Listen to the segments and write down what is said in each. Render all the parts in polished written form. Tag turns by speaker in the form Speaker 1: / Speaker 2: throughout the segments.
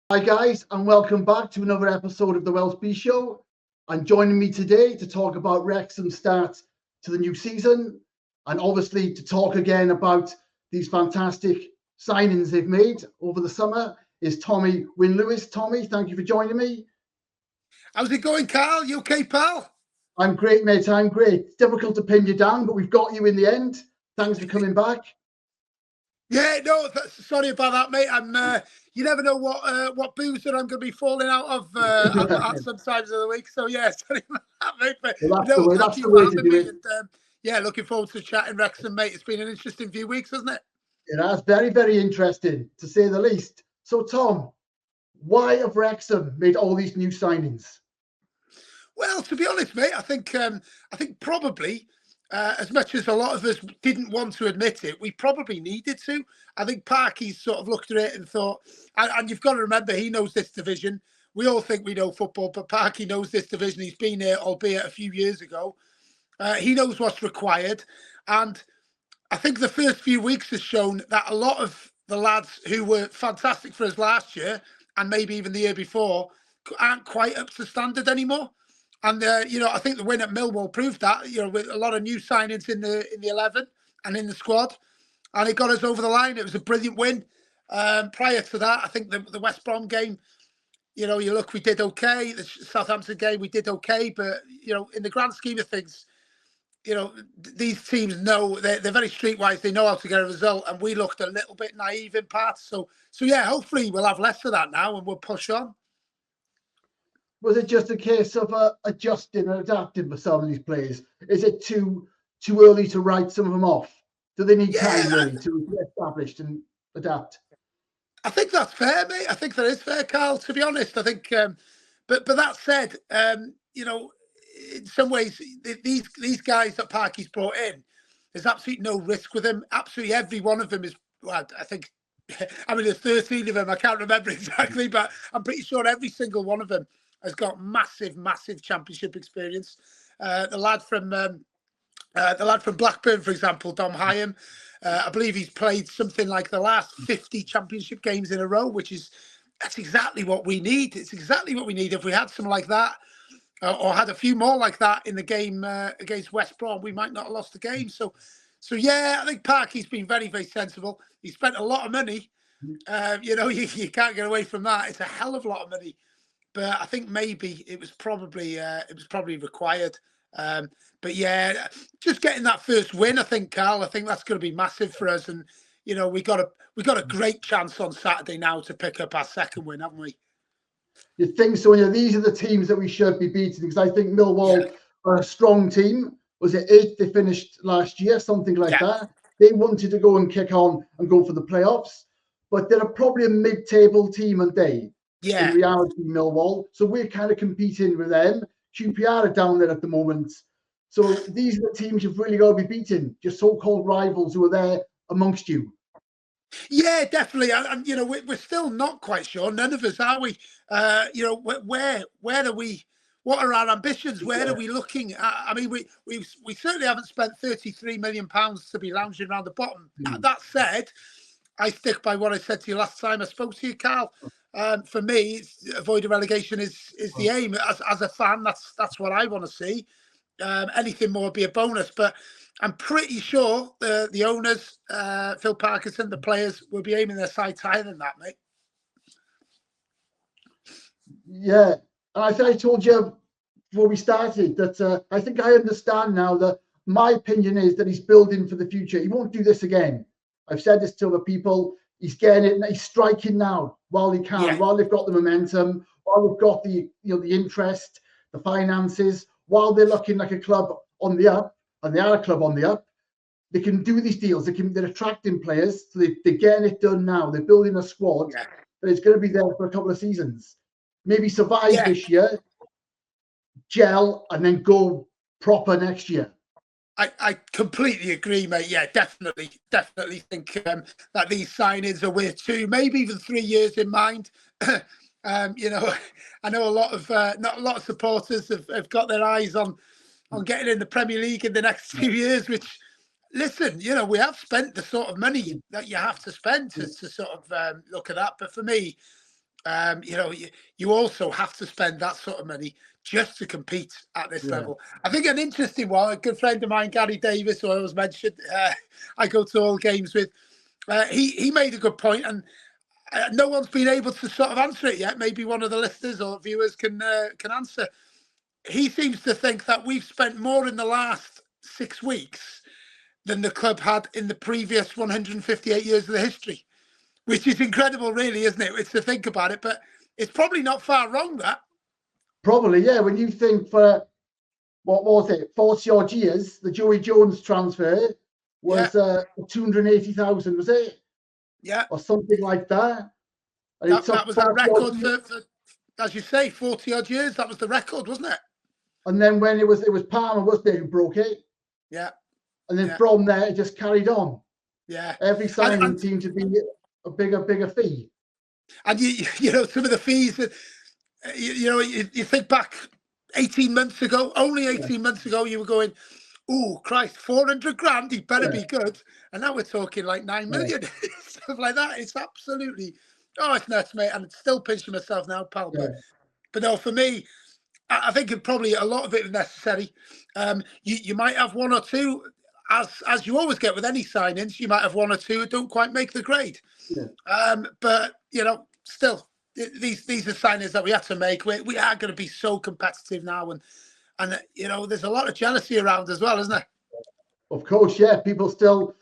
Speaker 1: Hi guys, and welcome back to another episode of the Welsh B Show. And joining me today to talk about Wrexham's start to the new season, and obviously to talk again about these fantastic signings they've made over the summer, is Tomi Wynn-Lewis. Tomi, thank you for joining me.
Speaker 2: How's it going, Carl? You okay, pal?
Speaker 1: I'm great, mate. I'm great. It's difficult to pin you down, but we've got you in the end. Thanks for coming back.
Speaker 2: Yeah, no, sorry about that, mate. You never know what boozer I'm going to be falling out of at some times of the week. So yeah, sorry about that, mate. But
Speaker 1: Well,
Speaker 2: no, thank you for having me. And yeah, looking forward to chatting, Wrexham, mate. It's been an interesting few weeks, hasn't it?
Speaker 1: It has. Very, very interesting, to say the least. So, Tom, why have Wrexham made all these new signings?
Speaker 2: Well, to be honest, mate, I think probably as much as a lot of us didn't want to admit it, we probably needed to. I think Parky's sort of looked at it and thought, and you've got to remember, he knows this division. We all think we know football, but Parky knows this division. He's been here, albeit a few years ago. He knows what's required. And I think the first few weeks has shown that a lot of the lads who were fantastic for us last year, and maybe even the year before, aren't quite up to standard anymore. And I think the win at Millwall proved that. With a lot of new signings in the 11 and in the squad, and it got us over the line. It was a brilliant win. Prior to that, I think the West Brom game, you look, we did okay. The Southampton game, we did okay, but in the grand scheme of things, these teams know they're very streetwise. They know how to get a result, and we looked a little bit naive in parts. So yeah, hopefully we'll have less of that now, and we'll push on.
Speaker 1: Was it just a case of adjusting and adapting for some of these players? Is it too early to write some of them off? Do they need time really to be established and adapt?
Speaker 2: I think that's fair, mate. I think that is fair, Carl. To be honest, I think. But that said, in some ways, these guys that Parky's brought in, there's absolutely no risk with them. Absolutely every one of them is. Well, I think. I mean, there's 13 of them. I can't remember exactly, but I'm pretty sure every single one of them has got massive championship experience. The lad from Blackburn, for example, Dom Hyam, I believe he's played something like the last 50 championship games in a row, that's exactly what we need. It's exactly what we need. If we had some like that, or had a few more like that in the game against West Brom, we might not have lost the game. So yeah, I think Parky's been very, very sensible. He spent a lot of money. You can't get away from that. It's a hell of a lot of money. But I think maybe it was probably required. But yeah, just getting that first win, I think, Carl, I think that's going to be massive for us. And we got a great chance on Saturday now to pick up our second win, haven't we?
Speaker 1: You think so? These are the teams that we should be beating, because I think Millwall are a strong team. Was it 8th they finished last year, something like that? They wanted to go and kick on and go for the playoffs, but they're probably a mid-table team, aren't they?
Speaker 2: Yeah.
Speaker 1: In reality, Millwall. So we're kind of competing with them. QPR are down there at the moment. So these are the teams you've really got to be beating, your so-called rivals who are there amongst you.
Speaker 2: Yeah, definitely. And we're still not quite sure. None of us are we. Where are we? What are our ambitions? Where are we looking at? I mean, we certainly haven't spent £33 million to be lounging around the bottom. That said, I stick by what I said to you last time I spoke to you, Carl. For me, avoiding relegation is the aim. As a fan, that's what I want to see. Anything more would be a bonus, but I'm pretty sure the owners, Phil Parkinson, the players, will be aiming their sights higher than that, mate.
Speaker 1: Yeah, and I told you before we started that I think I understand now that my opinion is that he's building for the future. He won't do this again. I've said this to other people. He's getting it. He's striking now while he can, while they've got the momentum, while they've got the the interest, the finances, while they're looking like a club on the up, and they are a club on the up. They can do these deals. They're attracting players, so they're getting it done now. They're building a squad that is going to be there for a couple of seasons. Maybe survive this year, gel, and then go proper next year.
Speaker 2: I completely agree, mate. Yeah, definitely think that these signings are worth 2, maybe even 3 years in mind. I know a lot of not a lot of supporters have got their eyes on getting in the Premier League in the next 2 years. Which, listen, we have spent the sort of money that you have to spend to sort of look at that. But for me, you also have to spend that sort of money just to compete at this level. I think an interesting one, a good friend of mine, Gary Davis, who I was mentioned, I go to all games with, he made a good point, and no one's been able to sort of answer it yet. Maybe one of the listeners or viewers can answer. He seems to think that we've spent more in the last 6 weeks than the club had in the previous 158 years of the history, which is incredible, really, isn't it? It's to think about it, but it's probably not far wrong, that.
Speaker 1: Probably, yeah. When you think for, what was it, 40 odd years, the Joey Jones transfer was 280,000, was it?
Speaker 2: Yeah.
Speaker 1: Or something like that. And
Speaker 2: that was a record for, as you say, 40 odd years. That was the record, wasn't it?
Speaker 1: And then when it was Palmer, wasn't it, who broke it?
Speaker 2: Yeah.
Speaker 1: And then from there, it just carried on.
Speaker 2: Yeah.
Speaker 1: Every signing seemed to be a bigger fee.
Speaker 2: And some of the fees that, you think back 18 months ago, only 18 months ago, you were going, oh, Christ, 400 grand, he better be good. And now we're talking like 9 million, stuff like that. It's absolutely, it's nuts, mate. And it's still pinching myself now, pal. But no, for me, I think probably a lot of it is necessary. You might have one or two, as you always get with any signings, you might have one or two who don't quite make the grade. But, still, these are signings that we have to make. We are going to be so competitive now. And there's a lot of jealousy around as well, isn't there?
Speaker 1: Of course, yeah. People still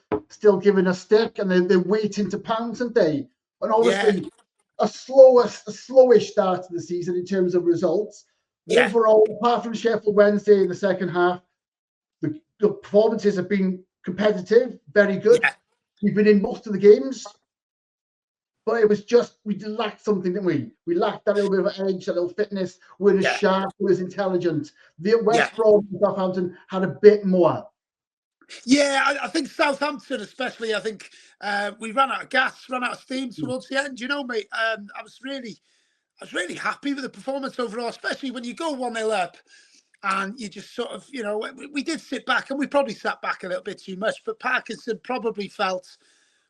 Speaker 1: giving a stick, and they're waiting to pounce, aren't they? And obviously, a slowish start to the season in terms of results. Overall, apart from Sheffield Wednesday in the second half, the performances have been competitive, very good. We've been in most of the games. But it was just, we lacked something, didn't we? We lacked that little bit of edge, that little fitness. We're as sharp, we're as intelligent. The West Brom and Southampton had a bit more.
Speaker 2: Yeah, I think Southampton especially, I think we ran out of gas, ran out of steam towards the end. Mate, I was really happy with the performance overall, especially when you go 1-0 up and you just sort of, we did sit back, and we probably sat back a little bit too much, but Parkinson probably felt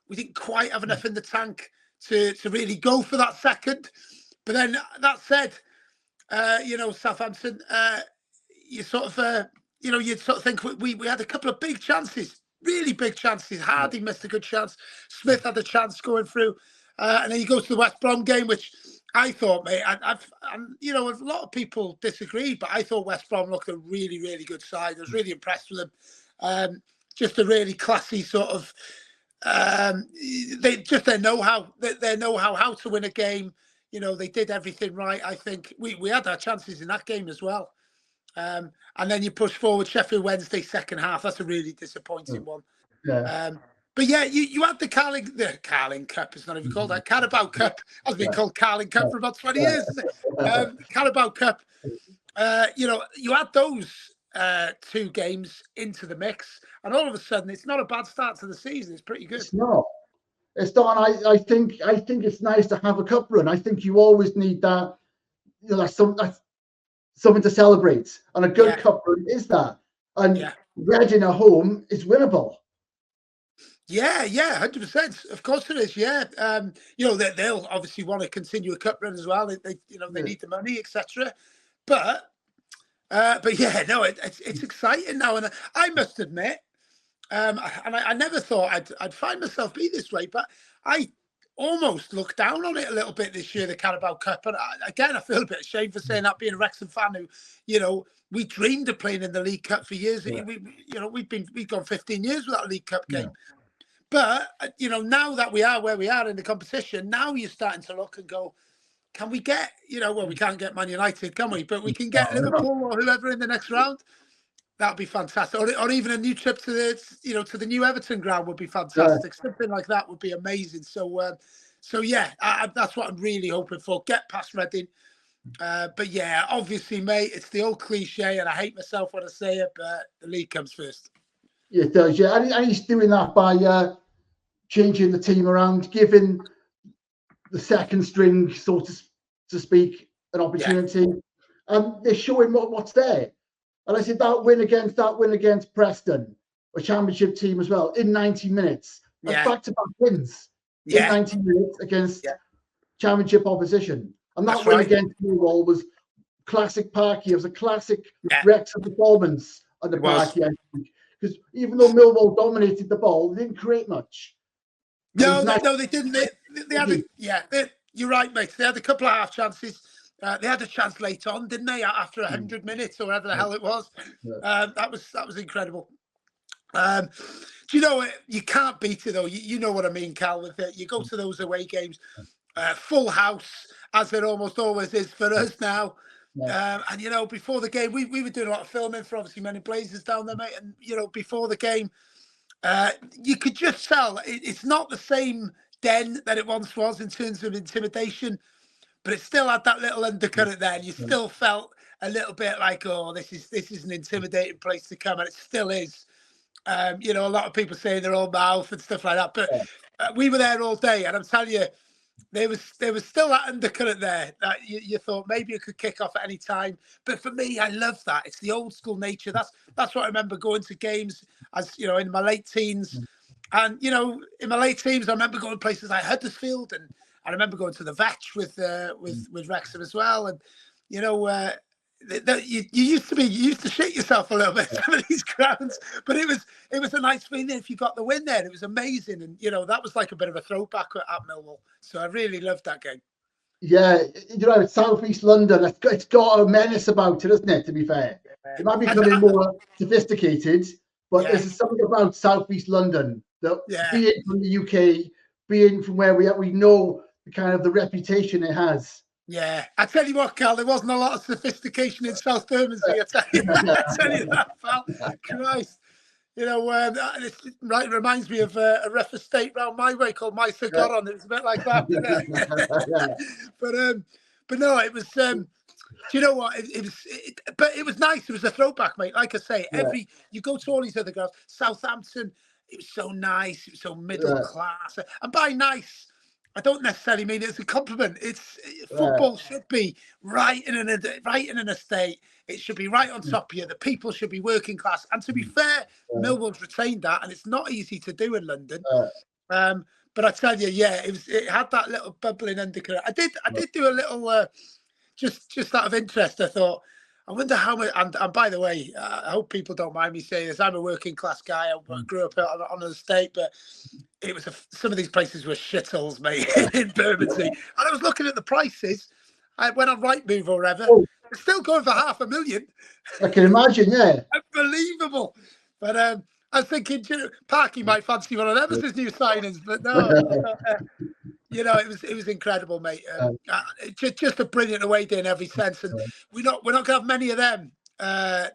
Speaker 2: we didn't quite have enough in the tank to really go for that second. But then that said, Southampton, you'd sort of think we had a couple of big chances, really big chances. Hardy missed a good chance. Smith had a chance going through. And then you go to the West Brom game, which I thought, mate, a lot of people disagree, but I thought West Brom looked a really, really good side. I was really impressed with them. Just a really classy sort of, their know-how how to win a game. They did everything right. I think we had our chances in that game as well. And then you push forward Sheffield Wednesday second half. That's a really disappointing one. But yeah, you had the Carling Cup. It's not even called that. Carabao Cup has been called Carling Cup for about 20 years. Isn't it? Carabao Cup. You had those 2 games into the mix, and all of a sudden, it's not a bad start to the season. It's pretty good.
Speaker 1: It's not. It's not. I think it's nice to have a cup run. I think you always need that. Something to celebrate, and a good cup run is that. And Reading at home is winnable.
Speaker 2: Yeah, 100%. Of course it is. Yeah, they'll obviously want to continue a cup run as well. They need the money, etc. But yeah, no, it's exciting now, and I must admit, and I never thought I'd find myself be this way, but I almost looked down on it a little bit this year, the Carabao Cup. And I feel a bit ashamed for saying that, being a Wrexham fan who, we dreamed of playing in the League Cup for years. We've gone 15 years without a League Cup game. But, now that we are where we are in the competition, now you're starting to look and go, can we get, we can't get Man United, can we? But we can get Liverpool or whoever in the next round. That'd be fantastic. Or even a new trip to the new Everton ground would be fantastic. Something like that would be amazing. So yeah, that's what I'm really hoping for. Get past Reading. But yeah, obviously, mate, it's the old cliche, and I hate myself when I say it, but the league comes first.
Speaker 1: Yeah, it does. Yeah, and he's doing that by changing the team around, giving the second string, so to speak, an opportunity, and they're showing what's there. And I said that win against Preston, a championship team as well, in 90 minutes. Back-to-back wins in 90 minutes against championship opposition. And that
Speaker 2: That's
Speaker 1: win
Speaker 2: right.
Speaker 1: against Millwall was classic Parky. It was a classic
Speaker 2: Yeah,
Speaker 1: Wrexham performance on the
Speaker 2: it was.
Speaker 1: Parky, I think. Because even though Millwall dominated the ball, they didn't create much.
Speaker 2: No,
Speaker 1: nice.
Speaker 2: they didn't. They had you're right, mate. They had a couple of half chances. They had a chance late on, didn't they? After 100 minutes or whatever the hell it was. That was incredible. Do you know what? You can't beat it though. You know what I mean, Cal. With it, you go to those away games, full house as it almost always is for us now. And you know, before the game, we were doing a lot of filming for obviously Men in Blazers down there, mate. And you know, before the game, you could just tell it's not the same den that it once was in terms of intimidation, but it still had that little undercurrent there. And you still felt a little bit like, oh, this is an intimidating place to come, and it still is. You know, a lot of people say their own mouth and stuff like that, but we were there all day, and I'm telling you, there was still that undercurrent there that you thought maybe it could kick off at any time. But for me, I love that. It's the old school nature. That's what I remember going to games as, you know, in my late teens. And, you know, in my late teens, I remember going to places like Huddersfield, and I remember going to the Vetch with Wrexham as well. And, you know, you used to shit yourself a little bit some of these grounds, but it was a nice feeling if you got the win there. It was amazing, and you know that was like a bit of a throwback at Millwall. So I really loved that game.
Speaker 1: Yeah, you know, it's South East London. It's got a menace about it, isn't it? To be fair, it might be becoming more sophisticated, but there's something about South East London that, being from the UK, being from where we know the kind of the reputation it has.
Speaker 2: Yeah, I tell you what, Cal, there wasn't a lot of sophistication in South Bermondsey. I tell you that, pal. Christ, you know, it reminds me of a ref estate round my way called My Cigaron. It was a bit like that, but no, it was. Do you know what? But it was nice. It was a throwback, mate. Like I say, you go to all these other girls, Southampton. It was so nice. It was so middle class, and by nice, I don't necessarily mean it as a compliment. It's football should be right in an estate. It should be right on top of you. The people should be working class. And to be fair, Millwall's retained that, and it's not easy to do in London. But I tell you, it had that little bubbling undercurrent. I did do a little just out of interest. I thought, I wonder how much. And by the way, I hope people don't mind me saying this. I'm a working class guy. I grew up on an estate, but it was some of these places were shitholes, mate, in Bermondsey. And I was looking at the prices. I went on Rightmove or whatever. It's still going for $500,000.
Speaker 1: I can imagine,
Speaker 2: Unbelievable. But I was thinking, Parky might fancy one of them as his new signings, but no. You know, it was incredible, mate. Just a brilliant away day in every sense, and we're not going to have many of them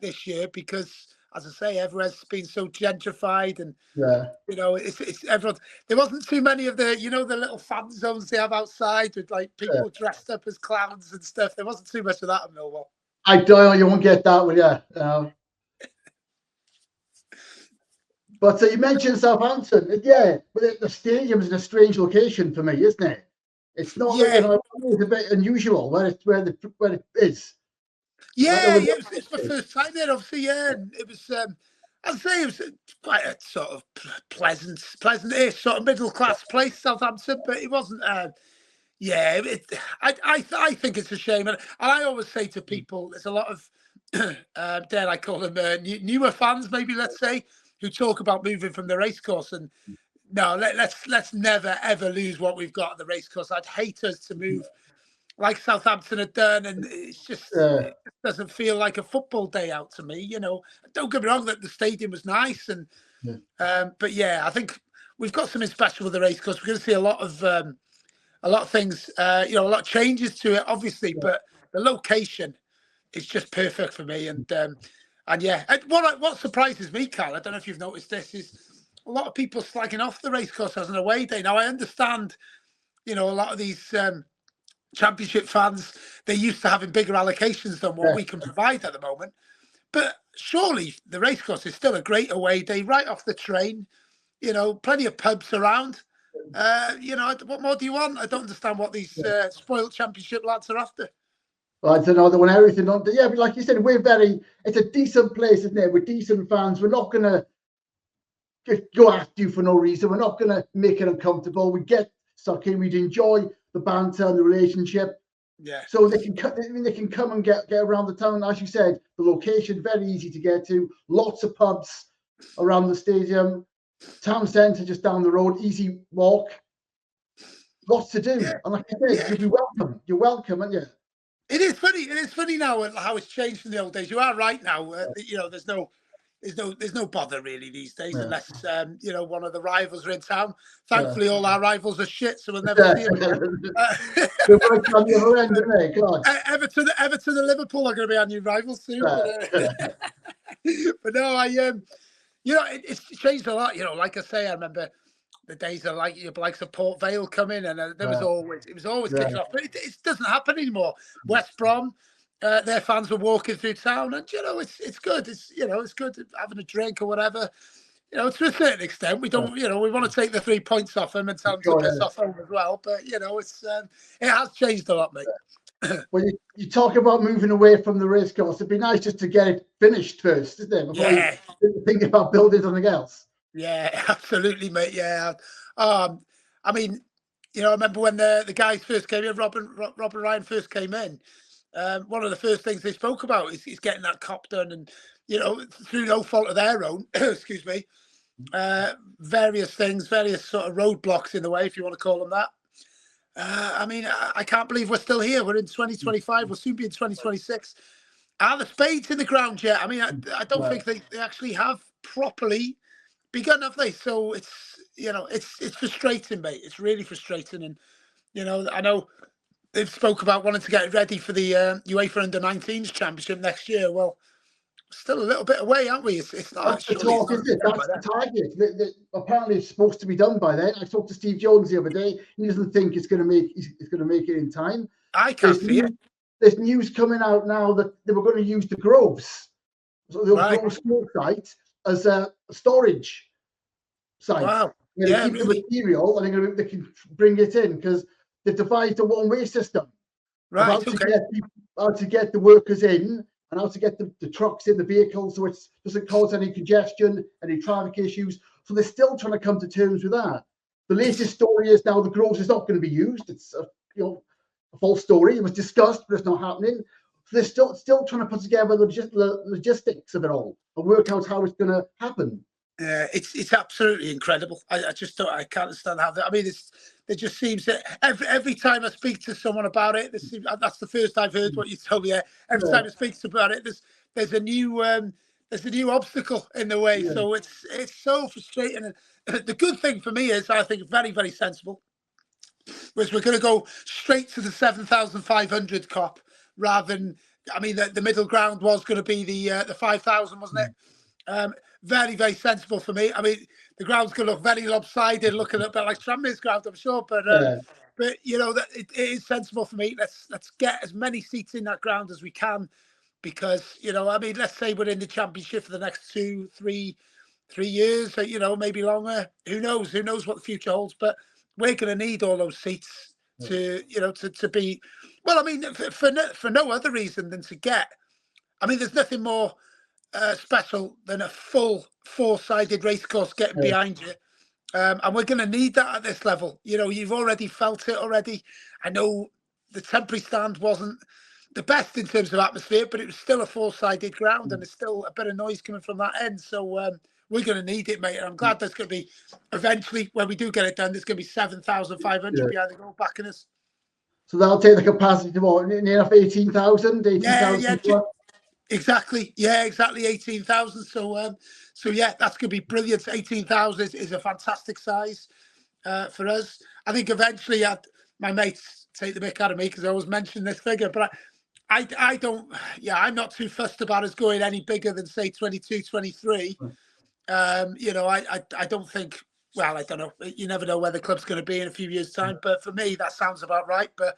Speaker 2: this year because, as I say, everywhere's been so gentrified, and you know, it's everyone. There wasn't too many of the, you know, the little fan zones they have outside with like people dressed up as clowns and stuff. There wasn't too much of that in Millwall.
Speaker 1: I don't. You won't get that, will you? But you mentioned Southampton, but the stadium is in a strange location for me, isn't it? It's not. You know, it's a bit unusual where it is.
Speaker 2: It's my first time there, obviously. And it was. I'd say it was quite a sort of pleasant-ish sort of middle-class place, Southampton, but it wasn't. I think it's a shame, and I always say to people, there's a lot of dare I call them newer fans, maybe let's say, who talk about moving from the racecourse, and no, let's never ever lose what we've got at the racecourse. I'd hate us to move like Southampton had done, and it's just it doesn't feel like a football day out to me. You know, don't get me wrong that the stadium was nice, and but I think we've got something special with the racecourse. We're going to see a lot of things, you know, a lot of changes to it, obviously, but the location is just perfect for me, and what surprises me, Cal, I don't know if you've noticed this, is a lot of people slagging off the racecourse as an away day. Now, I understand, you know, a lot of these championship fans, they're used to having bigger allocations than what we can provide at the moment. But surely the racecourse is still a great away day, right off the train, you know, plenty of pubs around. You know, what more do you want? I don't understand what these spoiled championship lads are after.
Speaker 1: Well, I don't know. They want everything on. But like you said, it's a decent place, isn't it? We're decent fans. We're not going to go after you for no reason. We're not going to make it uncomfortable. We get stuck in. We'd enjoy the banter and the relationship.
Speaker 2: Yeah.
Speaker 1: So they can they can come and get around the town. As you said, the location very easy to get to. Lots of pubs around the stadium. Town centre just down the road, easy walk. Lots to do.
Speaker 2: Yeah.
Speaker 1: And like I said, you'll be welcome. You're welcome, aren't you?
Speaker 2: It is funny. It is funny now how it's changed from the old days. You are right now. You know, there's no bother really these days, unless you know, one of the rivals are in town. Thankfully, all our rivals are shit, so we'll never see them again.
Speaker 1: They're right on the other end, aren't they? God.
Speaker 2: Everton and Liverpool are going to be our new rivals soon. But no, you know, it's changed a lot. You know, like I say, I remember the days of like Port Vale coming, and it was always kicking off. But it doesn't happen anymore. West Brom, their fans were walking through town, and you know, it's good. It's, you know, it's good having a drink or whatever. You know, to a certain extent, we don't. You know, we want to take the 3 points off them and tell them to piss off home as well. But you know, it has changed a lot, mate.
Speaker 1: Well, you talk about moving away from the race course. It'd be nice just to get it finished first, isn't it? Before you think about building something else.
Speaker 2: Yeah, absolutely, mate. Yeah. I mean, you know, I remember when the guys first came in, Rob and Ryan first came in. One of the first things they spoke about is getting that cop done, and you know, through no fault of their own. Excuse me. Various things, various sort of roadblocks in the way, if you want to call them that. I mean, I can't believe we're still here. We're in 2025. We'll soon be in 2026. Are the spades in the ground yet? I mean, I don't think they actually have properly begun, have they? So it's, you know, it's frustrating, mate. It's really frustrating. And, you know, I know they've spoke about wanting to get it ready for the UEFA Under-19s Championship next year. Well, still a little bit away, aren't we? It's not.
Speaker 1: That's the talk, isn't it? That's the target. Apparently, it's supposed to be done by then. I talked to Steve Jones the other day. He doesn't think it's going to make it in time.
Speaker 2: I can't see it.
Speaker 1: There's news coming out now that they were going to use the Groves, so the Grove School site, as a storage site.
Speaker 2: Wow.
Speaker 1: Yeah, keep the material, and they can bring it in because they've devised a one-way system.
Speaker 2: Right.
Speaker 1: How to get the workers in, and how to get the trucks in, the vehicles, so it doesn't cause any congestion, any traffic issues. So they're still trying to come to terms with that. The latest story is now the Groves is not going to be used. It's a false story. It was discussed, but it's not happening. So they're still trying to put together the logistics of it all and work out how it's going to happen.
Speaker 2: It's absolutely incredible. I just don't. I can't understand how that. I mean, it just seems that every time I speak to someone about it, that's the first I've heard what you told me. Every time I speak about it, there's a new obstacle in the way. Yeah. So it's so frustrating. And the good thing for me is, I think, very, very sensible, was we're going to go straight to the 7,500 cop rather than. I mean, the middle ground was going to be the 5,000, wasn't it? Very, very sensible for me. I mean, the ground's going to look very lopsided, looking a little bit like Tranmere's ground, I'm sure. But you know, that it is sensible for me. Let's get as many seats in that ground as we can, because, you know, I mean, let's say we're in the Championship for the next 2-3 years, you know, maybe longer. Who knows? Who knows what the future holds? But we're going to need all those seats to, you know, to be. Well, I mean, for no other reason than to get. I mean, there's nothing more special than a full four-sided racecourse getting behind you, and we're going to need that at this level. You know, you've already felt it already. I know the temporary stand wasn't the best in terms of atmosphere, but it was still a four-sided ground, and there's still a bit of noise coming from that end. So we're going to need it, mate. And I'm glad there's going to be, eventually, when we do get it done, there's going to be 7,500 behind the goal backing us.
Speaker 1: So that'll take the capacity to what, near enough 18,000?
Speaker 2: Exactly. Yeah, exactly. 18,000. So yeah, that's going to be brilliant. 18,000 is a fantastic size for us. I think eventually my mates take the mick out of me because I always mention this figure, but I don't, I'm not too fussed about us going any bigger than, say, 22, 23. You know, I don't think, well, I don't know. You never know where the club's going to be in a few years' time, but for me, that sounds about right. But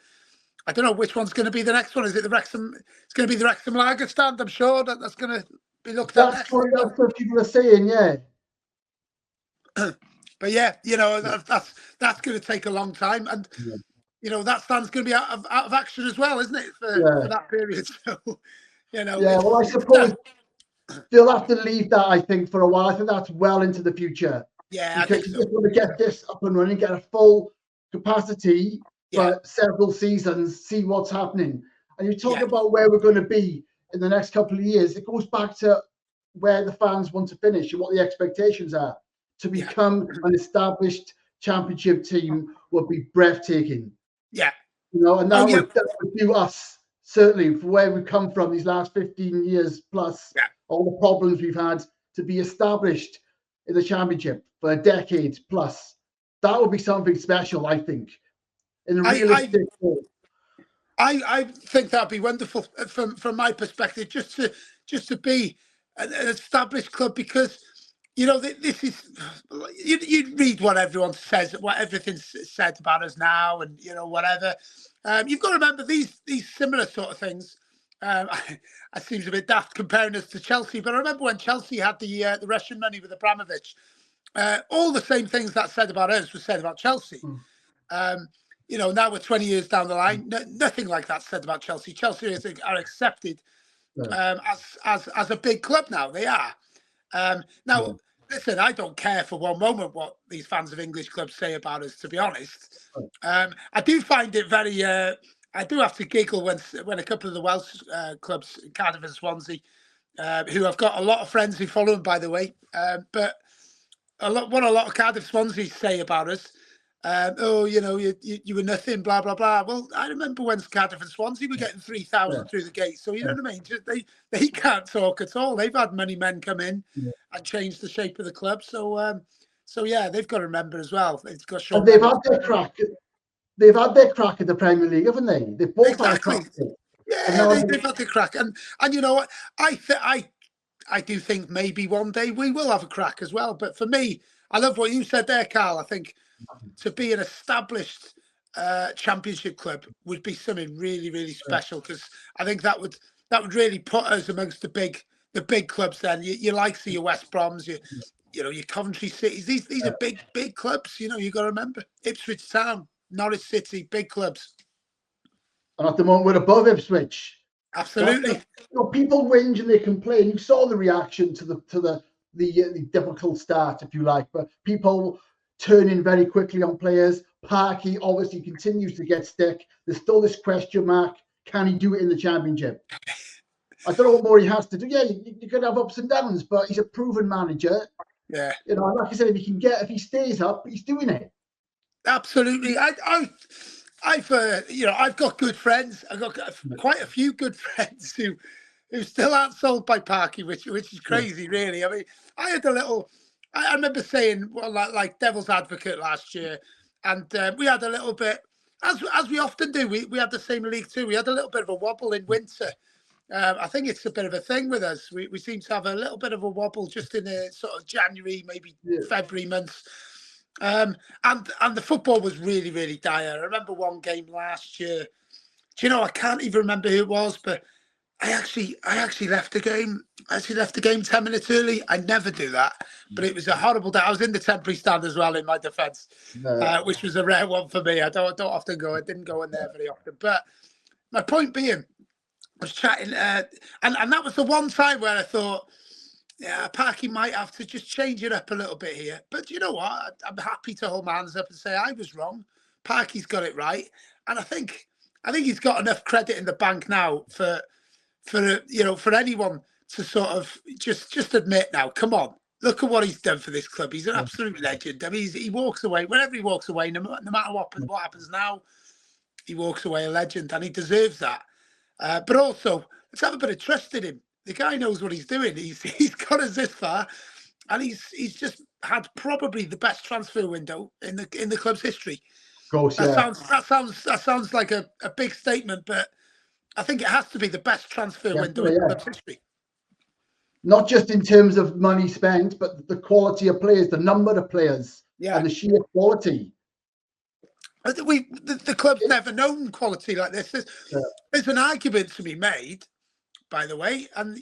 Speaker 2: I don't know which one's going to be the next one. Is it the Wrexham? It's going to be the Wrexham Lager stand. I'm sure that's going to be looked at next.
Speaker 1: That's what people are saying, yeah.
Speaker 2: But yeah, you know, that's going to take a long time, and you know, that stand's going to be out of action as well, isn't it, for that period? So, you know.
Speaker 1: Yeah, well, I suppose they'll have to leave that, I think, for a while. I think that's well into the future.
Speaker 2: Yeah,
Speaker 1: because you just want to get this up and running, get a full capacity
Speaker 2: Yeah.
Speaker 1: for several seasons, see what's happening. And you talk
Speaker 2: Yeah.
Speaker 1: about where we're going to be in the next couple of years. It goes back to where the fans want to finish and what the expectations are. To become an established championship team would be breathtaking.
Speaker 2: Yeah.
Speaker 1: You know, and that
Speaker 2: yeah.
Speaker 1: would do us, certainly, for where we've come from these last 15 years plus, all the problems we've had, to be established in the championship for a decade plus. That would be something special, I think, in a realistic way.
Speaker 2: I think that'd be wonderful from my perspective, just to be an established club, because this is, you read what everyone says, what everything's said about us now, and whatever. You've got to remember these similar sort of things. It seems a bit daft comparing us to Chelsea, but I remember when Chelsea had the Russian money with Abramovich, all the same things that said about us was said about Chelsea. Now we're 20 years down the line, nothing like that said about Chelsea. Chelsea are accepted as a big club now. They are. Listen, I don't care for one moment what these fans of English clubs say about us, to be honest. I do find it very... I do have to giggle when a couple of the Welsh clubs, Cardiff and Swansea, who I've got a lot of friends who follow them, by the way, but what a lot of Cardiff Swansea say about us, you were nothing, blah, blah, blah. Well, I remember when Cardiff and Swansea were getting 3,000 through the gate. So, you know what I mean? They can't talk at all. They've had money men come in and change the shape of the club. So, yeah, they've got to remember as well. They've got
Speaker 1: and they've had their crack. They've had their crack at the Premier League, haven't they? They've both had a crack.
Speaker 2: Yeah, they've had their crack. And you know what? I do think maybe one day we will have a crack as well. But for me, I love what you said there, Carl. I think to be an established championship club would be something really, really special, because I think that would really put us amongst the big clubs. Then you like your West Broms, your Coventry Cities. These are big clubs. You got to remember Ipswich Town, Norwich City, big clubs.
Speaker 1: And at the moment we're above Ipswich.
Speaker 2: Absolutely.
Speaker 1: People whinge and they complain. You saw the reaction to the difficult start, if you like, but people turning very quickly on players. Parky obviously continues to get stick. There's still this question mark: can he do it in the championship? I don't know what more he has to do. Yeah, you could have ups and downs, but he's a proven manager.
Speaker 2: Yeah.
Speaker 1: Like I said, if he stays up, he's doing it.
Speaker 2: Absolutely. I've got good friends. I've got quite a few good friends who still aren't sold by Parky, which is crazy, really. I mean, I remember saying, well, like devil's advocate last year, and we had a little bit, as we often do. We had the same League Two. We had a little bit of a wobble in winter. I think it's a bit of a thing with us. We seem to have a little bit of a wobble just in the sort of January, maybe February months. And the football was really, really dire. I remember one game last year. Do you know, I can't even remember who it was, but I actually left the game. I actually left the game 10 minutes early. I never do that, but it was a horrible day. I was in the temporary stand as well, in my defence, which was a rare one for me. I don't often go. I didn't go in there very often. But my point being, I was chatting, and that was the one time where I thought, yeah, Parky might have to just change it up a little bit here. But you know what? I'm happy to hold my hands up and say I was wrong. Parky's got it right, and I think he's got enough credit in the bank now for anyone to sort of just admit now. Come on, look at what he's done for this club. He's an absolute legend. I mean, he walks away whenever he walks away. No matter what happens now, he walks away a legend, and he deserves that. But also, let's have a bit of trust in him. The guy knows what he's doing. He's got us this far, and he's just had probably the best transfer window in the club's history.
Speaker 1: Of course,
Speaker 2: that sounds like a big statement, but I think it has to be the best transfer window in the club's history.
Speaker 1: Not just in terms of money spent, but the quality of players, the number of players, and the sheer quality.
Speaker 2: The club's never known quality like this. There's an argument to be made, by the way, and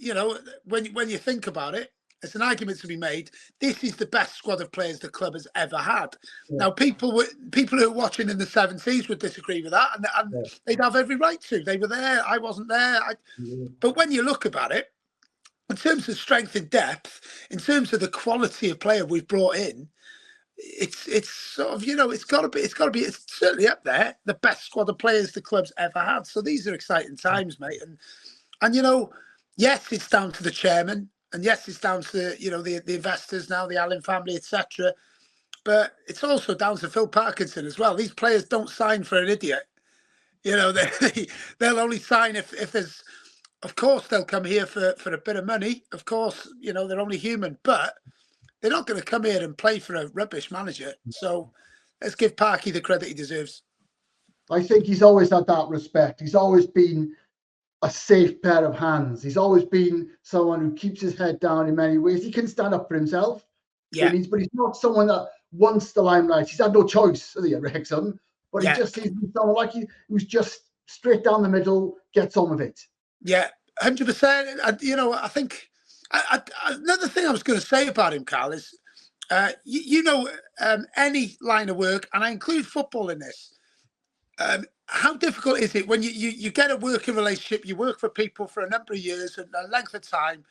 Speaker 2: when you think about it, it's an argument to be made. This is the best squad of players the club has ever had. Now, people who are watching in the 70s would disagree with that, and they'd have every right to. They were there. I wasn't there. But when you look about it, in terms of strength and depth, in terms of the quality of player we've brought in, it's sort of, it's got to be, it's certainly up there, the best squad of players the club's ever had. So these are exciting times, mate. And yes, it's down to the chairman, and yes, it's down to the investors now, the Allen family, etc. But it's also down to Phil Parkinson as well. These players don't sign for an idiot. They'll only sign if there's, of course, they'll come here for a bit of money. Of course, they're only human, but they're not going to come here and play for a rubbish manager. So let's give Parky the credit he deserves.
Speaker 1: I think he's always had that respect. He's always been a safe pair of hands. He's always been someone who keeps his head down in many ways. He can stand up for himself.
Speaker 2: Yeah.
Speaker 1: But he's not someone that wants the limelight. He's had no choice at Wrexham, but he just seems to be someone like who's just straight down the middle, gets on with it.
Speaker 2: Yeah, 100%. I think another thing I was going to say about him, Carl, is any line of work, and I include football in this. How difficult is it when you get a working relationship, you work for people for a number of years and a length of time,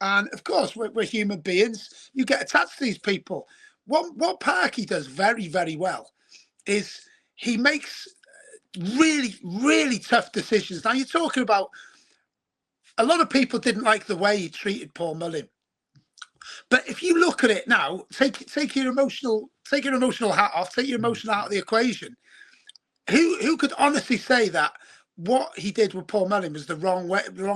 Speaker 2: and of course we're human beings. You get attached to these people. What Parky does very, very well is he makes really, really tough decisions. Now you're talking about a lot of people didn't like the way he treated Paul Mullin, but if you look at it now, take your emotional hat off, take your emotion out of the equation. Who could honestly say that what he did with Paul Mullin was the wrong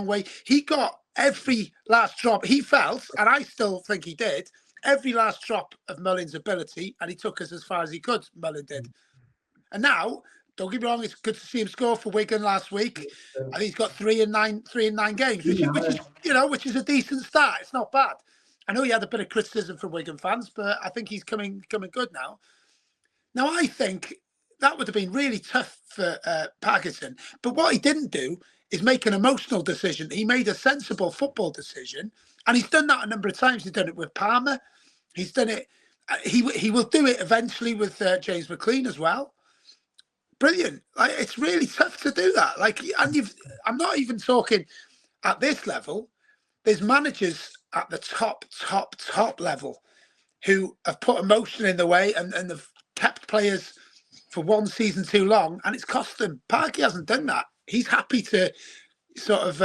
Speaker 2: way? He got every last drop. He felt, and I still think he did, every last drop of Mullin's ability, and he took us as far as he could. Mullin did, and now, don't get me wrong, it's good to see him score for Wigan last week. I think he's got 3 in 9 games, which is a decent start. It's not bad. I know he had a bit of criticism from Wigan fans, but I think he's coming good now. Now, I think that would have been really tough for Parkinson. But what he didn't do is make an emotional decision. He made a sensible football decision. And he's done that a number of times. He's done it with Palmer. He's done it. He will do it eventually with James McLean as well. Brilliant. It's really tough to do that. I'm not even talking at this level. There's managers at the top level who have put emotion in the way and have kept players for one season too long, and it's cost them. Parky hasn't done that. He's happy to sort of,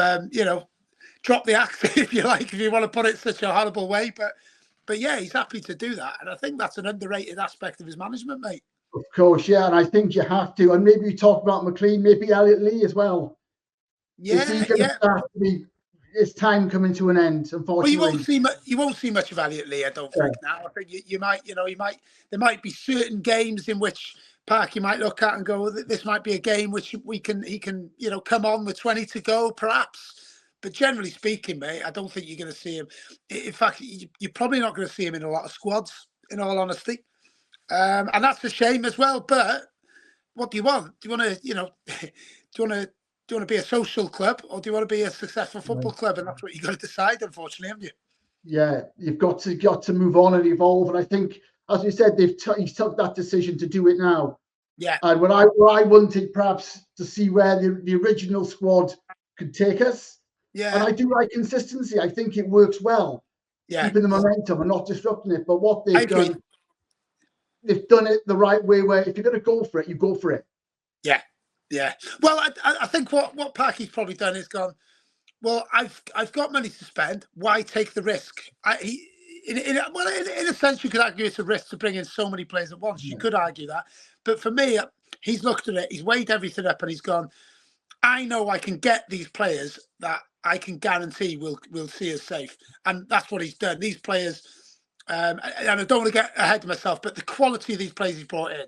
Speaker 2: drop the axe, if you like, if you want to put it such a horrible way. But yeah, he's happy to do that, and I think that's an underrated aspect of his management, mate.
Speaker 1: Of course, yeah, and I think you have to. And maybe you talk about McLean, maybe Elliot Lee as well.
Speaker 2: Yeah,
Speaker 1: It's time coming to an end, unfortunately.
Speaker 2: Well, you won't see much of Elliot Lee, I don't think. Now, I think you might, there might be certain games in which Parky might look at and go, this might be a game which he can, come on with 20 to go, perhaps. But generally speaking, mate, I don't think you're going to see him. In fact, you're probably not going to see him in a lot of squads, in all honesty. And that's a shame as well. But what do you want? Do you want to, do you want to be a social club, or do you want to be a successful football club? And that's what you've got to decide, unfortunately, haven't you?
Speaker 1: Yeah, you've got to move on and evolve. And I think, as you said, he's took that decision to do it now.
Speaker 2: Yeah.
Speaker 1: And what I wanted perhaps to see where the original squad could take us. Yeah. And I do like consistency. I think it works well. Yeah. Keeping the momentum and not disrupting it. But what they've done it the right way, where if you're going to go for it, you go for it.
Speaker 2: Yeah. Yeah. Well, I think what Parky's probably done is gone, well, I've got money to spend. Why take the risk? In a sense, you could argue it's a risk to bring in so many players at once. You could argue that. But for me, he's looked at it, he's weighed everything up, and he's gone, I know I can get these players that I can guarantee will see us safe. And that's what he's done. These players, and I don't want to get ahead of myself, but the quality of these players he's brought in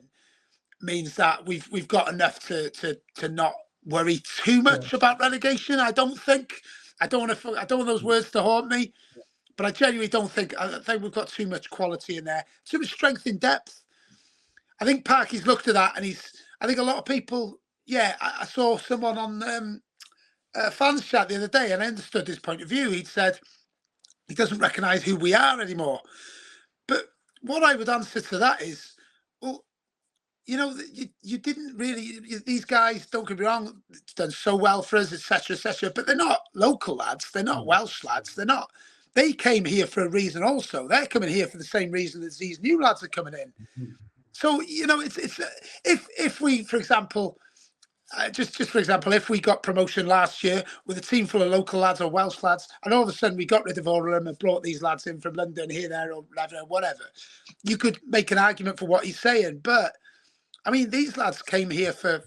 Speaker 2: means that we've got enough to not worry too much about relegation. I don't want those words to haunt me, but I genuinely don't think. I think we've got too much quality in there, too much strength in depth. I think Parky's looked at that, and I think a lot of people. Yeah, I saw someone on fans chat the other day, and I understood his point of view. He'd said he doesn't recognise who we are anymore. But what I would answer to that is, well, you didn't really. These guys, don't get me wrong, it's done so well for us, etc., etc. But they're not local lads. They're not Welsh lads. They're not. they came here for a reason also. They're coming here for the same reason as these new lads are coming in. So, you know, it's if we, for example, just for example, if we got promotion last year with a team full of local lads or Welsh lads, and all of a sudden we got rid of all of them and brought these lads in from London, here, there, or whatever, you could make an argument for what he's saying. But I mean, these lads came here for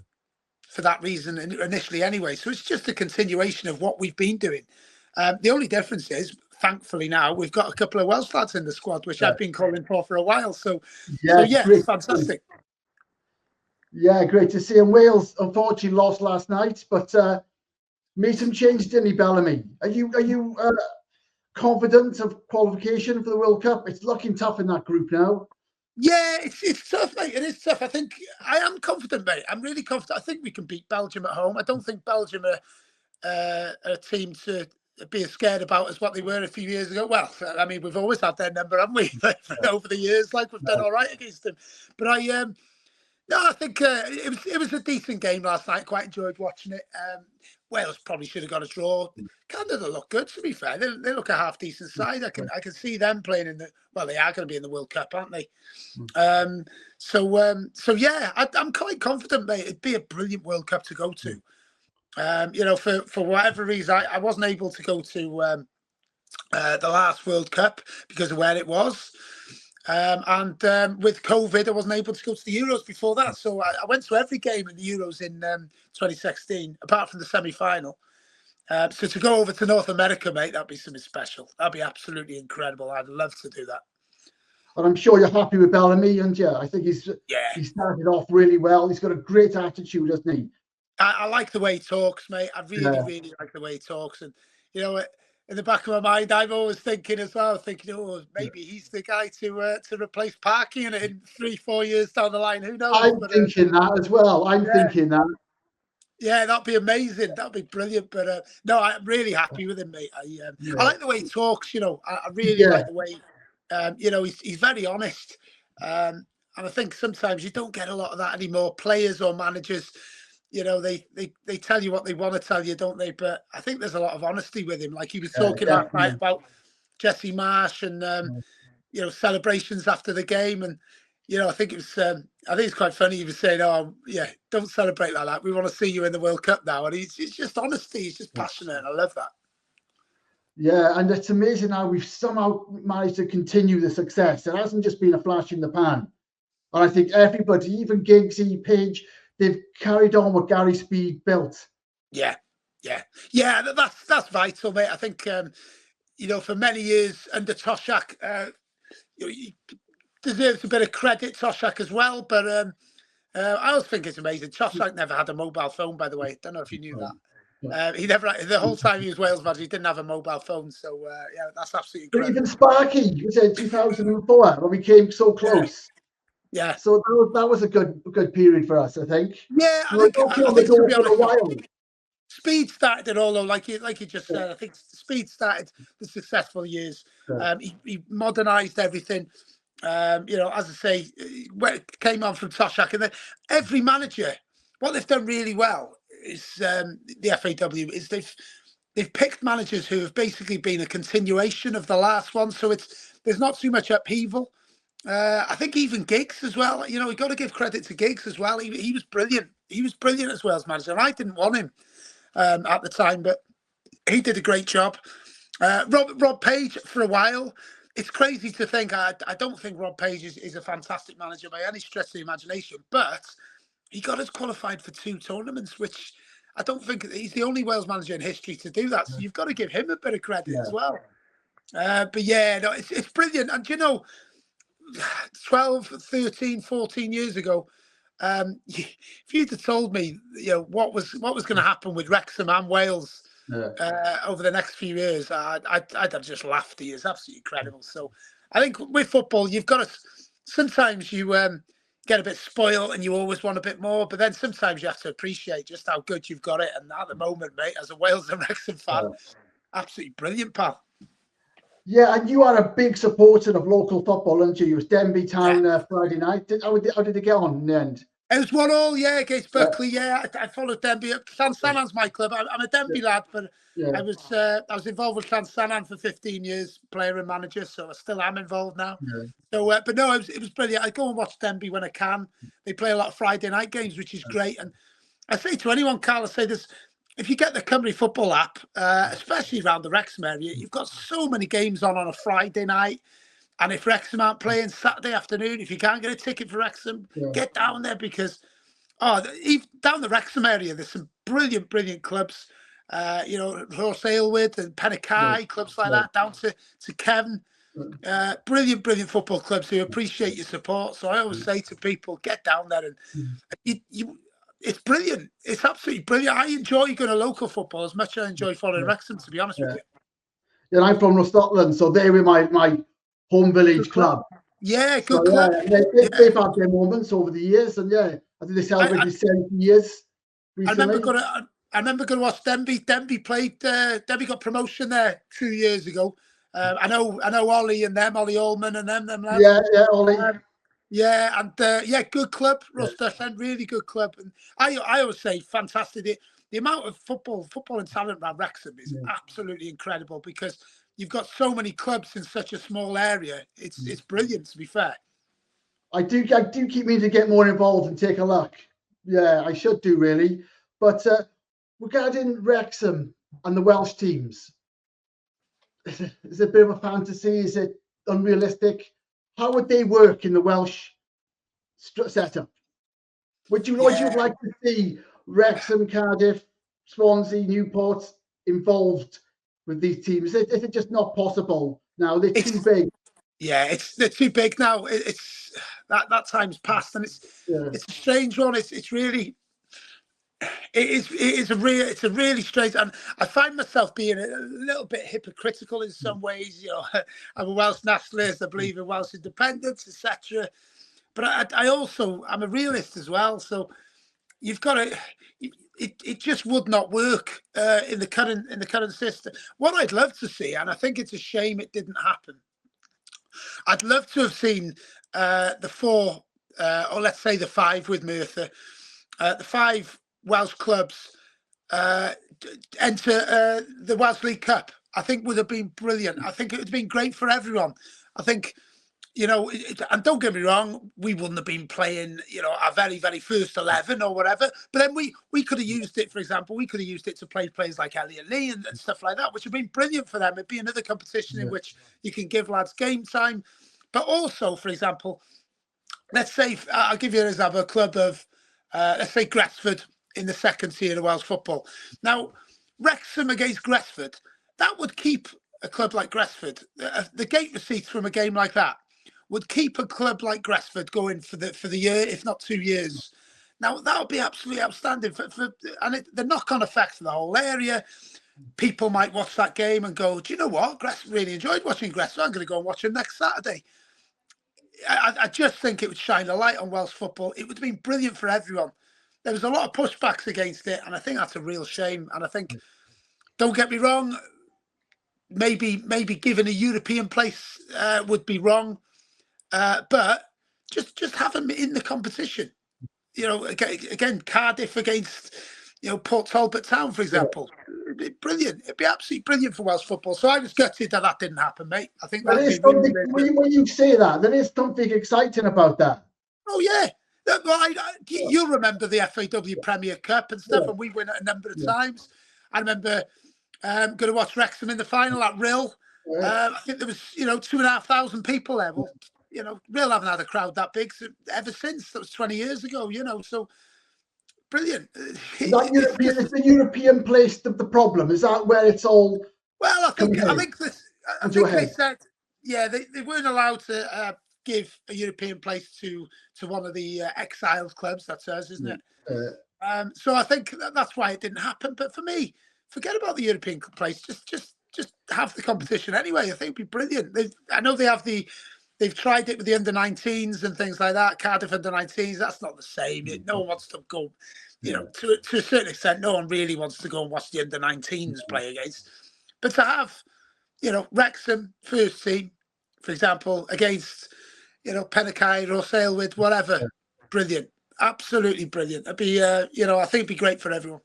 Speaker 2: that reason initially anyway. So it's just a continuation of what we've been doing. The only difference is, thankfully now, we've got a couple of Welsh lads in the squad, which I've been calling for a while. So yeah, it's fantastic.
Speaker 1: Yeah, great to see him. Wales unfortunately lost last night, but made some changes, didn't he, Bellamy? Are you confident of qualification for the World Cup? It's looking tough in that group now.
Speaker 2: Yeah, it's tough, mate. It is tough. I think I am confident, mate. I'm really confident. I think we can beat Belgium at home. I don't think Belgium are a team to be as scared about as what they were a few years ago. Well, I mean, we've always had their number, haven't we? Over the years, like we've done all right against them. But I think it was a decent game last night. Quite enjoyed watching it. Wales probably should have got a draw. Canada look good, to be fair. They look a half decent side. I can see them playing in the. Well, they are going to be in the World Cup, aren't they? So yeah, I'm quite confident, mate. It'd be a brilliant World Cup to go to. You know, for whatever reason, I wasn't able to go to the last World Cup because of where it was. And with COVID, I wasn't able to go to the Euros before that. So I went to every game in the Euros in 2016, apart from the semi-final. So to go over to North America, mate, that'd be something special. That'd be absolutely incredible. I'd love to do that.
Speaker 1: And I'm sure you're happy with Bellamy, and yeah, I think he started off really well. He's got a great attitude, hasn't he?
Speaker 2: I like the way he talks, mate. I really like the way he talks. And, you know, in the back of my mind, I'm always thinking as well, oh, maybe he's the guy to replace Parky in 3-4 years down the line. Who knows?
Speaker 1: I'm thinking that as well. I'm thinking that.
Speaker 2: Yeah, that'd be amazing. That'd be brilliant. But no, I'm really happy with him, mate. I like the way he talks. You know, I really like the way. You know, he's very honest. And I think sometimes you don't get a lot of that anymore. Players or managers, you know, they tell you what they want to tell you, don't they? But I think there's a lot of honesty with him. Like he was talking last night about Jesse Marsh and you know, celebrations after the game, and you know, I think it's quite funny. He was saying, "Oh, yeah, don't celebrate like that. We want to see you in the World Cup now." And he's just honesty. He's just passionate. And I love that.
Speaker 1: Yeah, and it's amazing how we've somehow managed to continue the success. It hasn't just been a flash in the pan. And I think everybody, even Giggsy, Page, they've carried on what Gary Speed built.
Speaker 2: Yeah. That's vital, mate. I think you know, for many years under Toshak, you know, he deserves a bit of credit, Toshak as well. But I always think it's amazing. Toshak never had a mobile phone, by the way. Don't know if you knew that. He never, the whole time he was Wales manager, he didn't have a mobile phone. So yeah, that's absolutely incredible.
Speaker 1: But even Sparky was in 2004 when we came so close.
Speaker 2: Yeah.
Speaker 1: So that was a good period for us, I think.
Speaker 2: Yeah, I think to be honest, Speed started it all, though, like you just said. I think Speed started the successful years. He modernised everything. You know, as I say, came on from Toshak, and then every manager, what they've done really well is the FAW is they've picked managers who have basically been a continuation of the last one. So there's not too much upheaval. I think even Giggs as well. You know, we've got to give credit to Giggs as well. He was brilliant. He was brilliant as Wales manager, and I didn't want him at the time, but he did a great job. Rob Page for a while. It's crazy to think. I don't think Rob Page is a fantastic manager by any stretch of the imagination, but he got us qualified for 2 tournaments, which I don't think he's the only Wales manager in history to do that. So you've got to give him a bit of credit as well. But yeah, no, it's brilliant. And you know, 12, 13, 14 years ago, if you'd have told me, you know, what was going to happen with Wrexham and Wales over the next few years, I'd have just laughed at you. It's absolutely incredible. So I think with football, you've got to, sometimes you get a bit spoiled and you always want a bit more, but then sometimes you have to appreciate just how good you've got it. And at the moment, mate, as a Wales and Wrexham fan, absolutely brilliant, pal.
Speaker 1: Yeah, and you are a big supporter of local football, aren't you? You was Denby Town Friday night. How did it get on in the end?
Speaker 2: It was 1-1, yeah, against Buckley. Yeah, I followed Denby. Llansanan's my club. I'm a Denby lad, but I was involved with Llansanan for 15 years, player and manager, so I still am involved now. So, but no, it was brilliant. I go and watch Denby when I can. They play a lot of Friday night games, which is great. And I say to anyone, Carl, I say this: if you get the Cymru Football app, especially around the Wrexham area, you've got so many games on a Friday night. And if Wrexham aren't playing Saturday afternoon, if you can't get a ticket for Wrexham, get down there, because even down the Wrexham area, there's some brilliant clubs. Horse Aylwyd and Pennakai, clubs like that, down to Kevin. Brilliant football clubs who appreciate your support. So I always say to people, get down there, and it's brilliant. It's absolutely brilliant. I enjoy going to local football as much as I enjoy following Wrexham, to be honest with you.
Speaker 1: Yeah, I'm from Scotland, so they were my home village club.
Speaker 2: Yeah, good club.
Speaker 1: They've had their moments over the years, and I think they celebrated 70 years recently.
Speaker 2: I remember going to watch Denby. Denby got promotion there 2 years ago. I know Ollie and them, Ollie Ullman and them lads.
Speaker 1: Yeah, Ollie.
Speaker 2: Good club, Ruster, really good club. And I always say, fantastic. The amount of football and talent around Wrexham is absolutely incredible, because you've got so many clubs in such a small area. It's brilliant, to be fair.
Speaker 1: I do keep meaning to get more involved and take a look. Yeah, I should do, really. But regarding Wrexham and the Welsh teams, is it a bit of a fantasy? Is it unrealistic? How would they work in the Welsh setup? Would you like to see Wrexham, Cardiff, Swansea, Newport involved with these teams? Is it just not possible now? They're too big.
Speaker 2: Yeah, they're too big now. It's that time's passed, and it's a strange one. It's really. It's a really strange, and I find myself being a little bit hypocritical in some ways. I'm a Welsh nationalist. I believe in Welsh independence, etc. But I'm a realist as well. So you've got to. It just would not work in the current system. What I'd love to see, and I think it's a shame it didn't happen. I'd love to have seen the four, or let's say the five with Merthyr, the five Welsh clubs enter the Welsh League Cup. I think would have been brilliant. I think it would have been great for everyone. I think, and don't get me wrong, we wouldn't have been playing, our very, very first 11 or whatever. But then we could have used it, for example, to play players like Elliot Lee and stuff like that, which would have been brilliant for them. It'd be another competition in which you can give lads game time. But also, for example, let's say, I'll give you an example, a club of, let's say, Gresford in the second tier of Welsh football. Now, Wrexham against Gresford, that would keep a club like Gresford, the gate receipts from a game like that would keep a club like Gresford going for the year, if not 2 years. Now, that would be absolutely outstanding. The knock-on effect for the whole area, people might watch that game and go, do you know what? Really enjoyed watching Gresford. I'm going to go and watch him next Saturday. I just think it would shine a light on Welsh football. It would have been brilliant for everyone. There was a lot of pushbacks against it, and I think that's a real shame. And I think, don't get me wrong, maybe giving a European place would be wrong, but just have them in the competition. Again, Cardiff against Port Talbot Town, for example. It'd be brilliant. It'd be absolutely brilliant for Welsh football. So I was gutted that didn't happen, mate. I think that is
Speaker 1: something. When you say that, there is something exciting about that.
Speaker 2: Oh yeah. Well, you'll remember the FAW Premier Cup and stuff, and we win it a number of times. I remember going to watch Wrexham in the final at Rill. I think there was 2,500 people there. Well, Rill haven't had a crowd that big ever since. That was 20 years ago. So brilliant.
Speaker 1: Is the European place the problem? Is that where it's all?
Speaker 2: Well, I think they said, they weren't allowed to give a European place to one of the exiled clubs. That's us, isn't it? So I think that's why it didn't happen. But for me, forget about the European place. Just have the competition anyway. I think it'd be brilliant. I know they've tried it with the under-19s and things like that. Cardiff under-19s. That's not the same. No one wants to go. To a certain extent, no one really wants to go and watch the under-19s play against. But to have, Wrexham first team, for example, against, Pennakai or Aylwyd, whatever, brilliant. absolutely brilliant. It'd be, you know, I think it'd be great for everyone.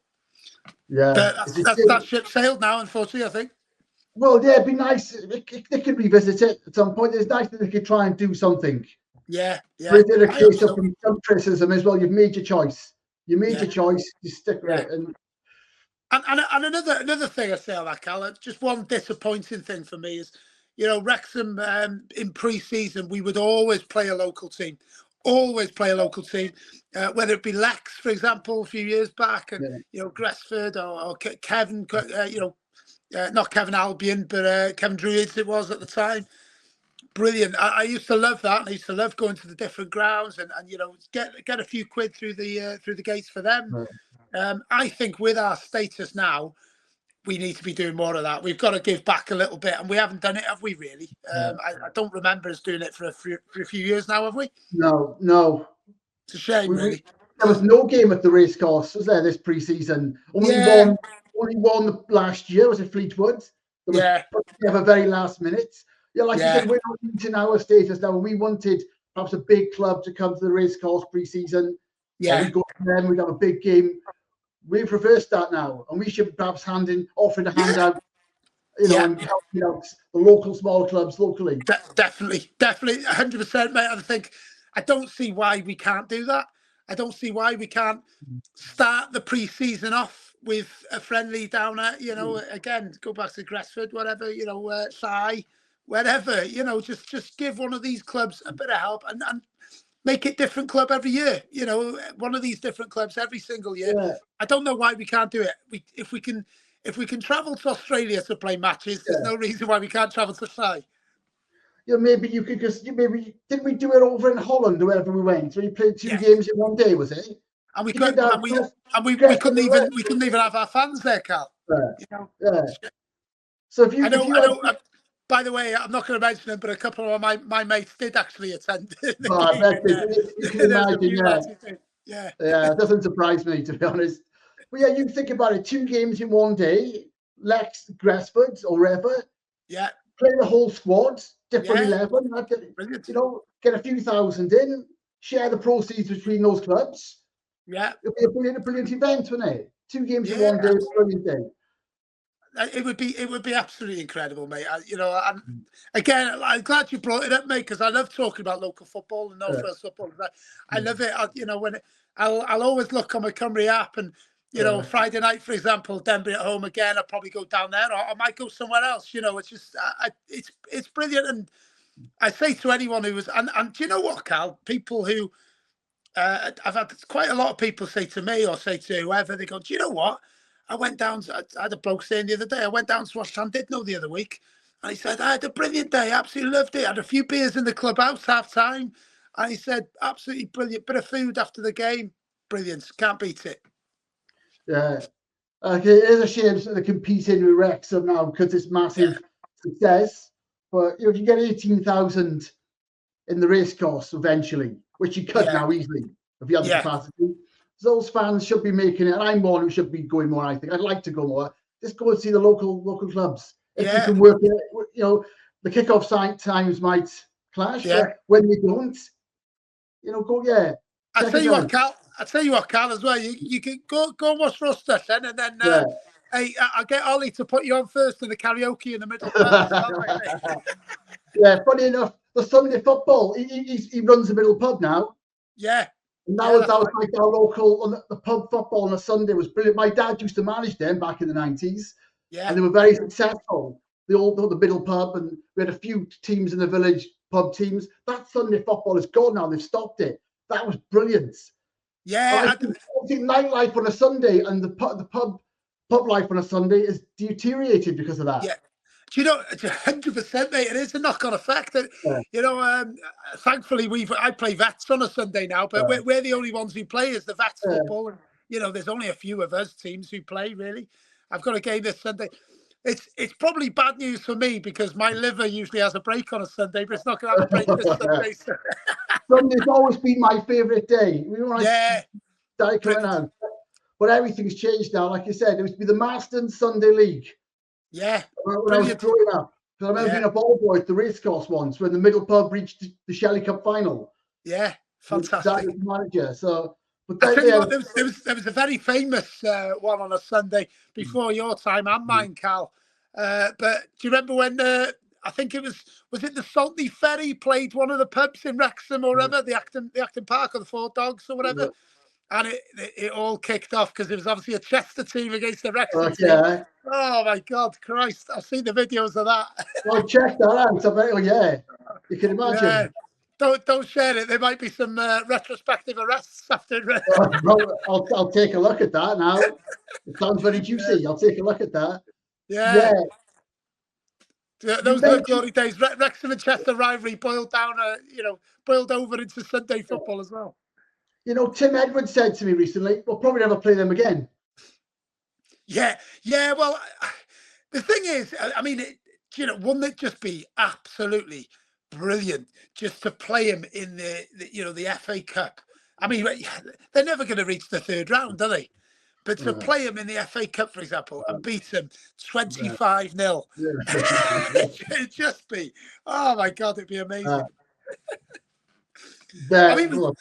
Speaker 1: Yeah.
Speaker 2: But that ship sailed now, unfortunately, I think.
Speaker 1: Well, yeah, it'd be nice. They could revisit it at some point. It's nice that they could try and do something.
Speaker 2: Yeah, yeah.
Speaker 1: But in a
Speaker 2: I hope
Speaker 1: case of
Speaker 2: so.
Speaker 1: some criticism as well, you've made your choice. You made
Speaker 2: Yeah.
Speaker 1: your choice. You stick with
Speaker 2: Yeah.
Speaker 1: it. And
Speaker 2: another thing I say on that, Cal, just one disappointing thing for me is, you know, Wrexham in pre-season, we would always play a local team. Always play a local team, whether it be Lex, for example, a few years back, and you know, Gresford or Kevin, you know, not Kevin Albion, but Kevin Druids it was at the time. Brilliant. I used to love that. I used to love going to the different grounds and you know, get a few quid through the gates for them. I think with our status now, we need to be doing more of that. We've got to give back a little bit, and we haven't done it, have we? Really? I don't remember us doing it for a few years now, have we?
Speaker 1: No.
Speaker 2: It's a shame, really.
Speaker 1: There was no game at the racecourse, was there, this pre-season? Only one last year. Was it Fleetwood? There was very last minute. Yeah, like you said, we're not reaching our status now. We wanted perhaps a big club to come to the racecourse pre-season.
Speaker 2: Yeah,
Speaker 1: we go to them. We'd have a big game. We've reversed that now, and we should perhaps offering to hand out, you know, and helping out the local small clubs locally.
Speaker 2: Definitely, 100%, mate. I don't see why we can't do that. I don't see why we can't start the pre-season off with a friendly down at, you know, again, go back to Gresford, whatever, you know, Sai, wherever, you know, just give one of these clubs a bit of help and make it different club every year. You know, one of these different clubs every single year.
Speaker 1: Yeah.
Speaker 2: I don't know why we can't do it. If we can travel to Australia to play matches, there's no reason why we can't travel to Sai.
Speaker 1: Yeah, maybe you could just didn't we do it over in Holland wherever we went? So we played two games in one day, was it?
Speaker 2: And we couldn't even have our fans there, Cal. You know?
Speaker 1: So if you,
Speaker 2: by the way, I'm not going to mention them, but a couple of my mates did actually attend.
Speaker 1: You can imagine, yeah, it doesn't surprise me, to be honest. But yeah, you think about it: 2 games in one day, Lex, Gresford, or wherever.
Speaker 2: Yeah.
Speaker 1: Play the whole squad, different 11. You know, get a few thousand in, share the proceeds between those clubs.
Speaker 2: Yeah.
Speaker 1: It'd be a brilliant event, wouldn't it? 2 games in one day, brilliant day.
Speaker 2: It would be absolutely incredible, mate. You know, again, I'm glad you brought it up, mate, because I love talking about local football and North Wales football. I love it. You know, I'll always look on my Cymru app, and you know, Friday night, for example, Denbury at home again. I'll probably go down there, or I might go somewhere else. You know, it's just it's brilliant. And I say to anyone who was, and do you know what, Cal? People who I've had quite a lot of people say to me or say to whoever, they go, do you know what? I went down, I had a bloke saying the other day, I went down to watch Llandudno the other week, and he said, I had a brilliant day, absolutely loved it. I had a few beers in the clubhouse, half time. And he said, absolutely brilliant. Bit of food after the game, brilliant. Can't beat it.
Speaker 1: Yeah. Okay, it is a shame that they're competing with Wrexham now because it's massive success. But you know, if you get 18,000 in the racecourse eventually, which you could now easily if you have the capacity, those fans should be making it. And I'm one who should be going more. I think I'd like to go more. Just go and see the local clubs. If we can work it, you know, the kickoff times might clash, but when they don't, you know, go
Speaker 2: I'll tell you what, Cal, as well. You can go and watch Rustus then, and then hey, I'll get Ollie to put you on first in the karaoke in the middle.
Speaker 1: Funny enough, the Sunday football, he runs the middle pub now.
Speaker 2: Yeah.
Speaker 1: And that was like our local, the pub football on a Sunday was brilliant. My dad used to manage them back in the 90s.
Speaker 2: Yeah.
Speaker 1: And they were very successful. The middle pub, and we had a few teams in the village pub teams. That Sunday football is gone now. They've stopped it. That was brilliant.
Speaker 2: Yeah.
Speaker 1: I think nightlife on a Sunday and the pub life on a Sunday is deteriorated because of that.
Speaker 2: Yeah. Do you know, 100%, mate. It is a knock-on effect. That, you know, thankfully I play Vets on a Sunday now, but we're the only ones who play is the Vets football. And, you know, there's only a few of us teams who play, really. I've got a game this Sunday. It's probably bad news for me because my liver usually has a break on a Sunday, but it's not going to have a break this Sunday. So.
Speaker 1: Sunday's always been my favourite day. We were out. But everything's changed now. Like you said, it used to be the Marston Sunday League.
Speaker 2: Yeah.
Speaker 1: When I was growing up. Because I remember being a ball boy at the racecourse once when the middle pub reached the Shelley Cup final.
Speaker 2: Yeah, fantastic.
Speaker 1: Manager. So But
Speaker 2: I
Speaker 1: then,
Speaker 2: tell you
Speaker 1: yeah,
Speaker 2: what, there was a very famous one on a Sunday before your time and mine, Cal. But do you remember when I think it was it the Saltney Ferry played one of the pubs in Wrexham or whatever, the Acton Park or the Four Dogs or whatever, and it all kicked off because it was obviously a Chester team against the Wrexham team.
Speaker 1: yeah.
Speaker 2: Oh my God, Christ! I've seen the videos of that.
Speaker 1: Well, check that out. I bet, yeah, you can imagine.
Speaker 2: Yeah. Don't share it. There might be some retrospective arrests after.
Speaker 1: Well, I'll take a look at that now. It sounds very juicy. I'll take a look at that.
Speaker 2: Yeah.
Speaker 1: You
Speaker 2: Those are the
Speaker 1: mentioned,
Speaker 2: glory days. Wrexham and Chester rivalry boiled down, boiled over into Sunday football as well.
Speaker 1: Tim Edwards said to me recently, we'll probably never play them again.
Speaker 2: Yeah. Well, the thing is, I mean, wouldn't it just be absolutely brilliant just to play him in the FA Cup? I mean, they're never going to reach the third round, are they? But to play him in the FA Cup, for example, and beat him 25-0, it'd just be, oh my God, it'd be amazing. I mean,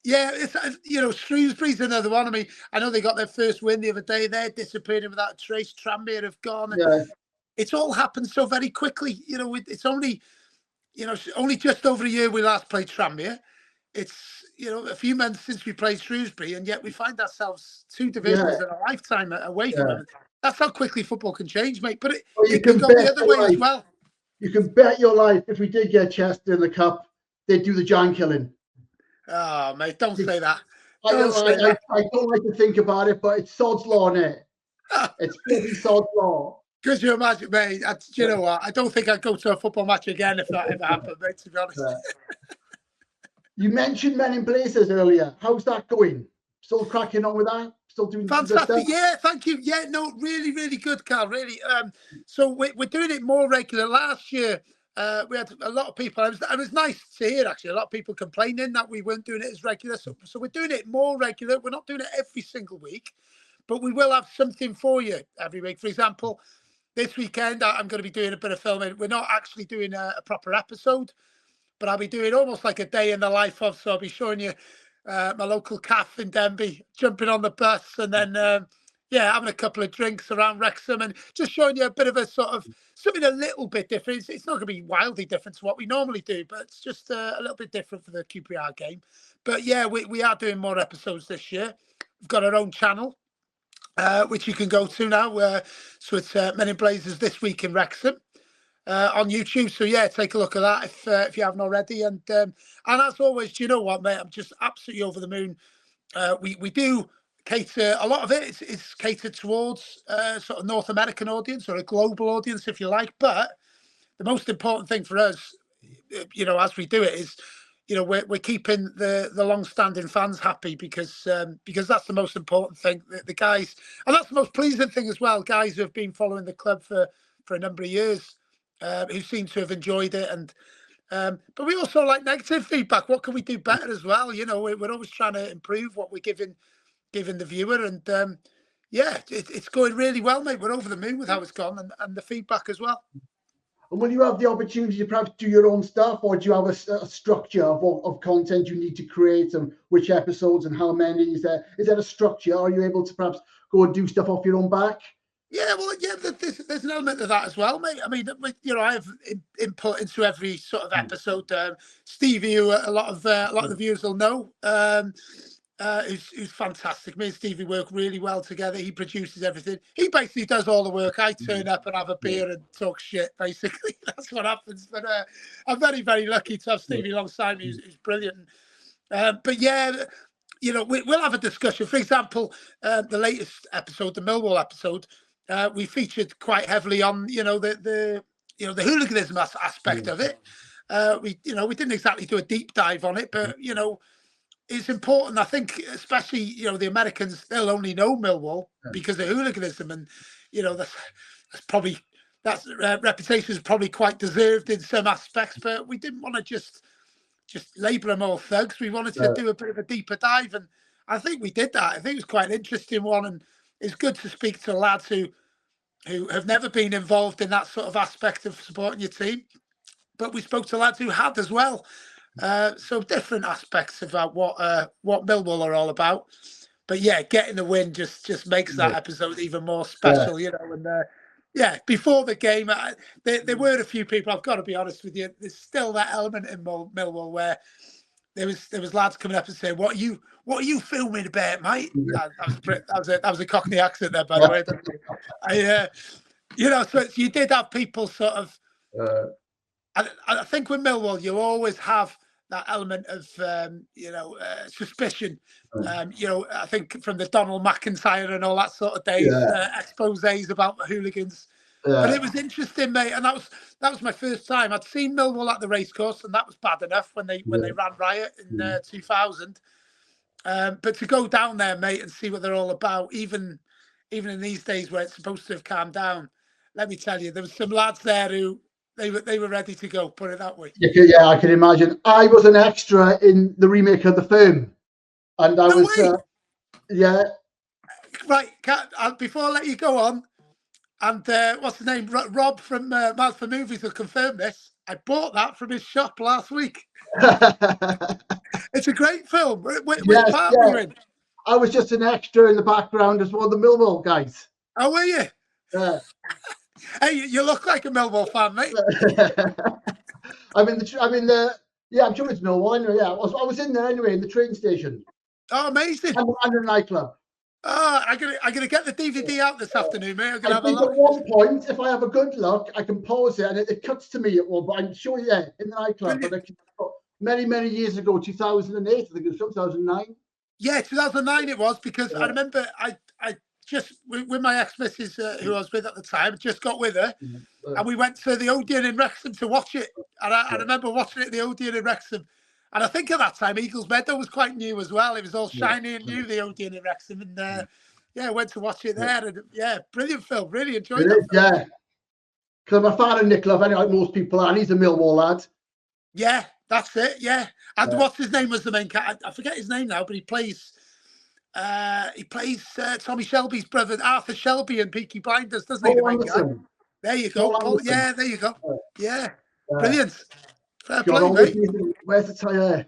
Speaker 2: yeah, it's Shrewsbury's another one. I mean, I know they got their first win the other day. They're disappearing without a trace. Tranmere have gone.
Speaker 1: Yeah.
Speaker 2: It's all happened so very quickly. It's only just over a year we last played Tranmere. It's a few months since we played Shrewsbury, and yet we find ourselves 2 divisions in a lifetime away from them. That's how quickly football can change, mate. But it can go the other way as well.
Speaker 1: You can bet your life if we did get Chester in the cup, they'd do the giant killing.
Speaker 2: Oh, mate, don't say that.
Speaker 1: I don't like to think about it, but it's sod's law, isn't it? It's bloody sod's law.
Speaker 2: Could you imagine, mate? You know what? I don't think I'd go to a football match again if that ever happened, mate, to be honest.
Speaker 1: You mentioned Men in Blazers earlier. How's that going? Still cracking on with that? Still doing
Speaker 2: fantastic? Yeah, thank you. Yeah, no, really, really good, Carl. Really. So we're doing it more regular. Last year, we had a lot of people. It was nice to hear actually. A lot of people complaining that we weren't doing it as regular. So we're doing it more regular. We're not doing it every single week, but we will have something for you every week. For example, this weekend I'm going to be doing a bit of filming. We're not actually doing a proper episode, but I'll be doing almost like a day in the life of. So I'll be showing you my local cafe in Denby, jumping on the bus, and then having a couple of drinks around Wrexham, and just showing you a bit of a sort of something a little bit different. It's not going to be wildly different to what we normally do, but it's just a little bit different for the QPR game. But yeah, we are doing more episodes this year. We've got our own channel, which you can go to now. So it's Men in Blazers This Week in Wrexham on YouTube. So yeah, take a look at that if you haven't already. And as always, do you know what, mate? I'm just absolutely over the moon. We do cater a lot of it. It's catered towards sort of North American audience or a global audience, if you like. But the most important thing for us, as we do it, is we're keeping the long-standing fans happy because that's the most important thing. The guys, and that's the most pleasing thing as well. Guys who have been following the club for a number of years, who seem to have enjoyed it, and but we also like negative feedback. What can we do better as well? We're always trying to improve what we're giving the viewer, and it's going really well, mate. We're over the moon with how it's gone and the feedback as well.
Speaker 1: And will you have the opportunity to perhaps do your own stuff, or do you have a structure of content you need to create, and which episodes and how many? Is there a structure? Are you able to perhaps go and do stuff off your own back?
Speaker 2: Yeah, well, yeah, there's an element of that as well, mate. I mean, I have input into every sort of episode. Stevie, who a lot of the viewers will know, who's fantastic. Me and Stevie work really well together. He produces everything. He basically does all the work. I turn up and have a beer and talk shit. Basically, that's what happens. But I'm very, very lucky to have Stevie alongside me, who's brilliant. But yeah, we'll have a discussion. For example, the latest episode, the Millwall episode, we featured quite heavily on the hooliganism aspect of it. We didn't exactly do a deep dive on it, but it's important. I think, especially the Americans, they'll only know Millwall because of hooliganism, and that reputation is probably quite deserved in some aspects. But we didn't want to just label them all thugs. We wanted to do a bit of a deeper dive, and I think we did that. I think it was quite an interesting one, and it's good to speak to lads who have never been involved in that sort of aspect of supporting your team. But we spoke to lads who had as well. So different aspects about what Millwall are all about. But yeah, getting the win just makes that episode even more special, you know. And yeah, before the game, there were a few people. I've got to be honest with you. There's still that element in Millwall where there was lads coming up and saying, "What are you filming about, mate?" That was a Cockney accent there, by the way. You know, so you did have people sort of. I think with Millwall, you always have that element of suspicion. You know, I think from the Donald McIntyre and all that sort of days, exposés about the hooligans. But it was interesting, mate, and that was my first time. I'd seen Millwall at the racecourse, and that was bad enough when they ran riot in 2000. But to go down there, mate, and see what they're all about, even in these days where it's supposed to have calmed down, let me tell you, there was some lads there who they were ready to go. Put it that way.
Speaker 1: Yeah, I can imagine. I was an extra in the remake of The Firm, and I was yeah.
Speaker 2: Right, before I let you go on, and what's his name? Rob from Mad for Movies will confirm this. I bought that from his shop last week. It's a great film. Which part were you in?
Speaker 1: I was just an extra in the background as one of the Millwall guys.
Speaker 2: Oh, were you?
Speaker 1: Yeah.
Speaker 2: Hey, you look like a Millwall fan, mate.
Speaker 1: I'm sure it's Millwall anyway. Yeah, I was in there anyway in the train station.
Speaker 2: Oh, amazing!
Speaker 1: And in a nightclub.
Speaker 2: Oh, I'm gonna get the DVD out this afternoon, mate. I'm gonna have a look.
Speaker 1: At one point, if I have a good look, I can pause it and it cuts to me at one. But I'm sure, in the nightclub. But many years ago, 2008, I think it was 2009.
Speaker 2: Yeah, 2009 it was, because I remember I just with my ex-missus who I was with at the time, just got with her, and we went to the Odeon in Wrexham to watch it. And I remember watching it at the Odeon in Wrexham. And I think at that time, Eagles Meadow was quite new as well. It was all shiny and new, the Odeon in Wrexham. And I went to watch it there. And brilliant film. Really enjoyed it.
Speaker 1: Yeah. Because I'm a fan of Nick Love, anyway, like most people are. And he's a Millwall lad.
Speaker 2: Yeah, that's it. Yeah. And what's his name was the main character? I forget his name now, but he plays Tommy Shelby's brother, Arthur Shelby, in Peaky Blinders, doesn't he? The main guy? There you go. Paul, yeah, there you go. Yeah. Brilliant. Fair play, mate.
Speaker 1: Where's the tie?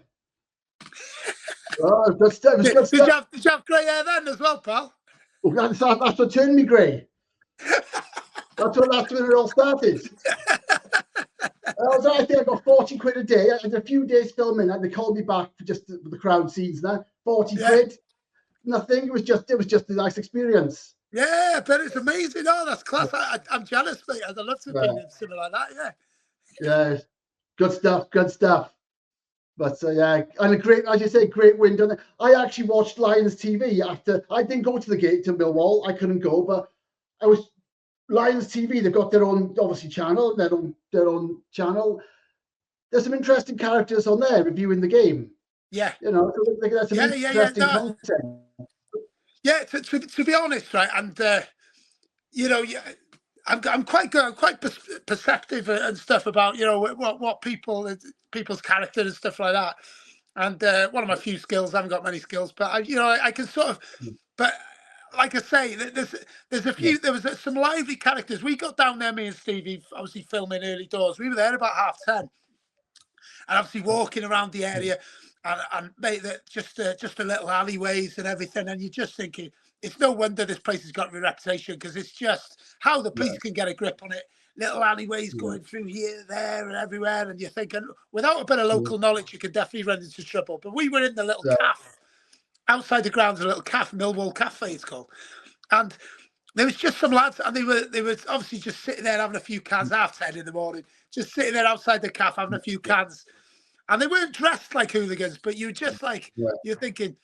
Speaker 1: Oh, good stuff.
Speaker 2: Did you have grey hair then as well, pal?
Speaker 1: Oh, that's what turned me grey. That's when it all started. I think I got 40 quid a day. I had a few days filming, and they called me back for just the crowd scenes. Now 40 quid, nothing. It was just a nice experience.
Speaker 2: Yeah, but it's amazing. Oh, that's class. I'm jealous, mate. I'd love to be in something like that. Yeah.
Speaker 1: Yeah, good stuff. But and a great, as you say, great win done. I actually watched Lions TV after. I didn't go to the gate to Millwall. I couldn't go, but I was Lions TV. They've got their own channel. Their own channel. There's some interesting characters on there reviewing the game.
Speaker 2: Yeah,
Speaker 1: that's some interesting content.
Speaker 2: Yeah, to be honest, right, and I'm quite good. I'm quite perceptive and stuff about what people's character and stuff like that. And one of my few skills, I haven't got many skills, but I can sort of. But like I say, there's a few. There was some lively characters. We got down there, me and Stevie, obviously filming early doors. We were there about 10:30, and obviously walking around the area, and mate, just the little alleyways and everything, and you're just thinking, it's no wonder this place has got a reputation, because it's just how the police can get a grip on it. Little alleyways going through here, there, and everywhere, and you're thinking, without a bit of local knowledge, you could definitely run into trouble. But we were in the little cafe outside the grounds, a little cafe, Millwall Cafe, it's called, and there was just some lads, and they were obviously just sitting there having a few cans, 10:30 in the morning, just sitting there outside the cafe having a few cans, and they weren't dressed like hooligans, but you just like you're thinking,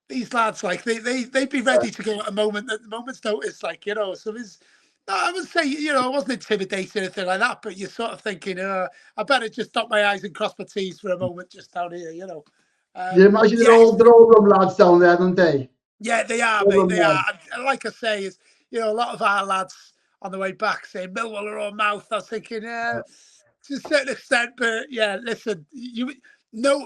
Speaker 2: these lads, like they'd be ready to go at a moment's notice, like So I would say, I wasn't intimidated or anything like that, but you're sort of thinking, I better just dot my I's and cross my T's for a moment just down here, You
Speaker 1: imagine they're all rum lads down there, aren't they?
Speaker 2: Yeah, they are, mate. They are. And like I say, is a lot of our lads on the way back saying Millwall are all mouth. I was thinking, to a certain extent, but listen,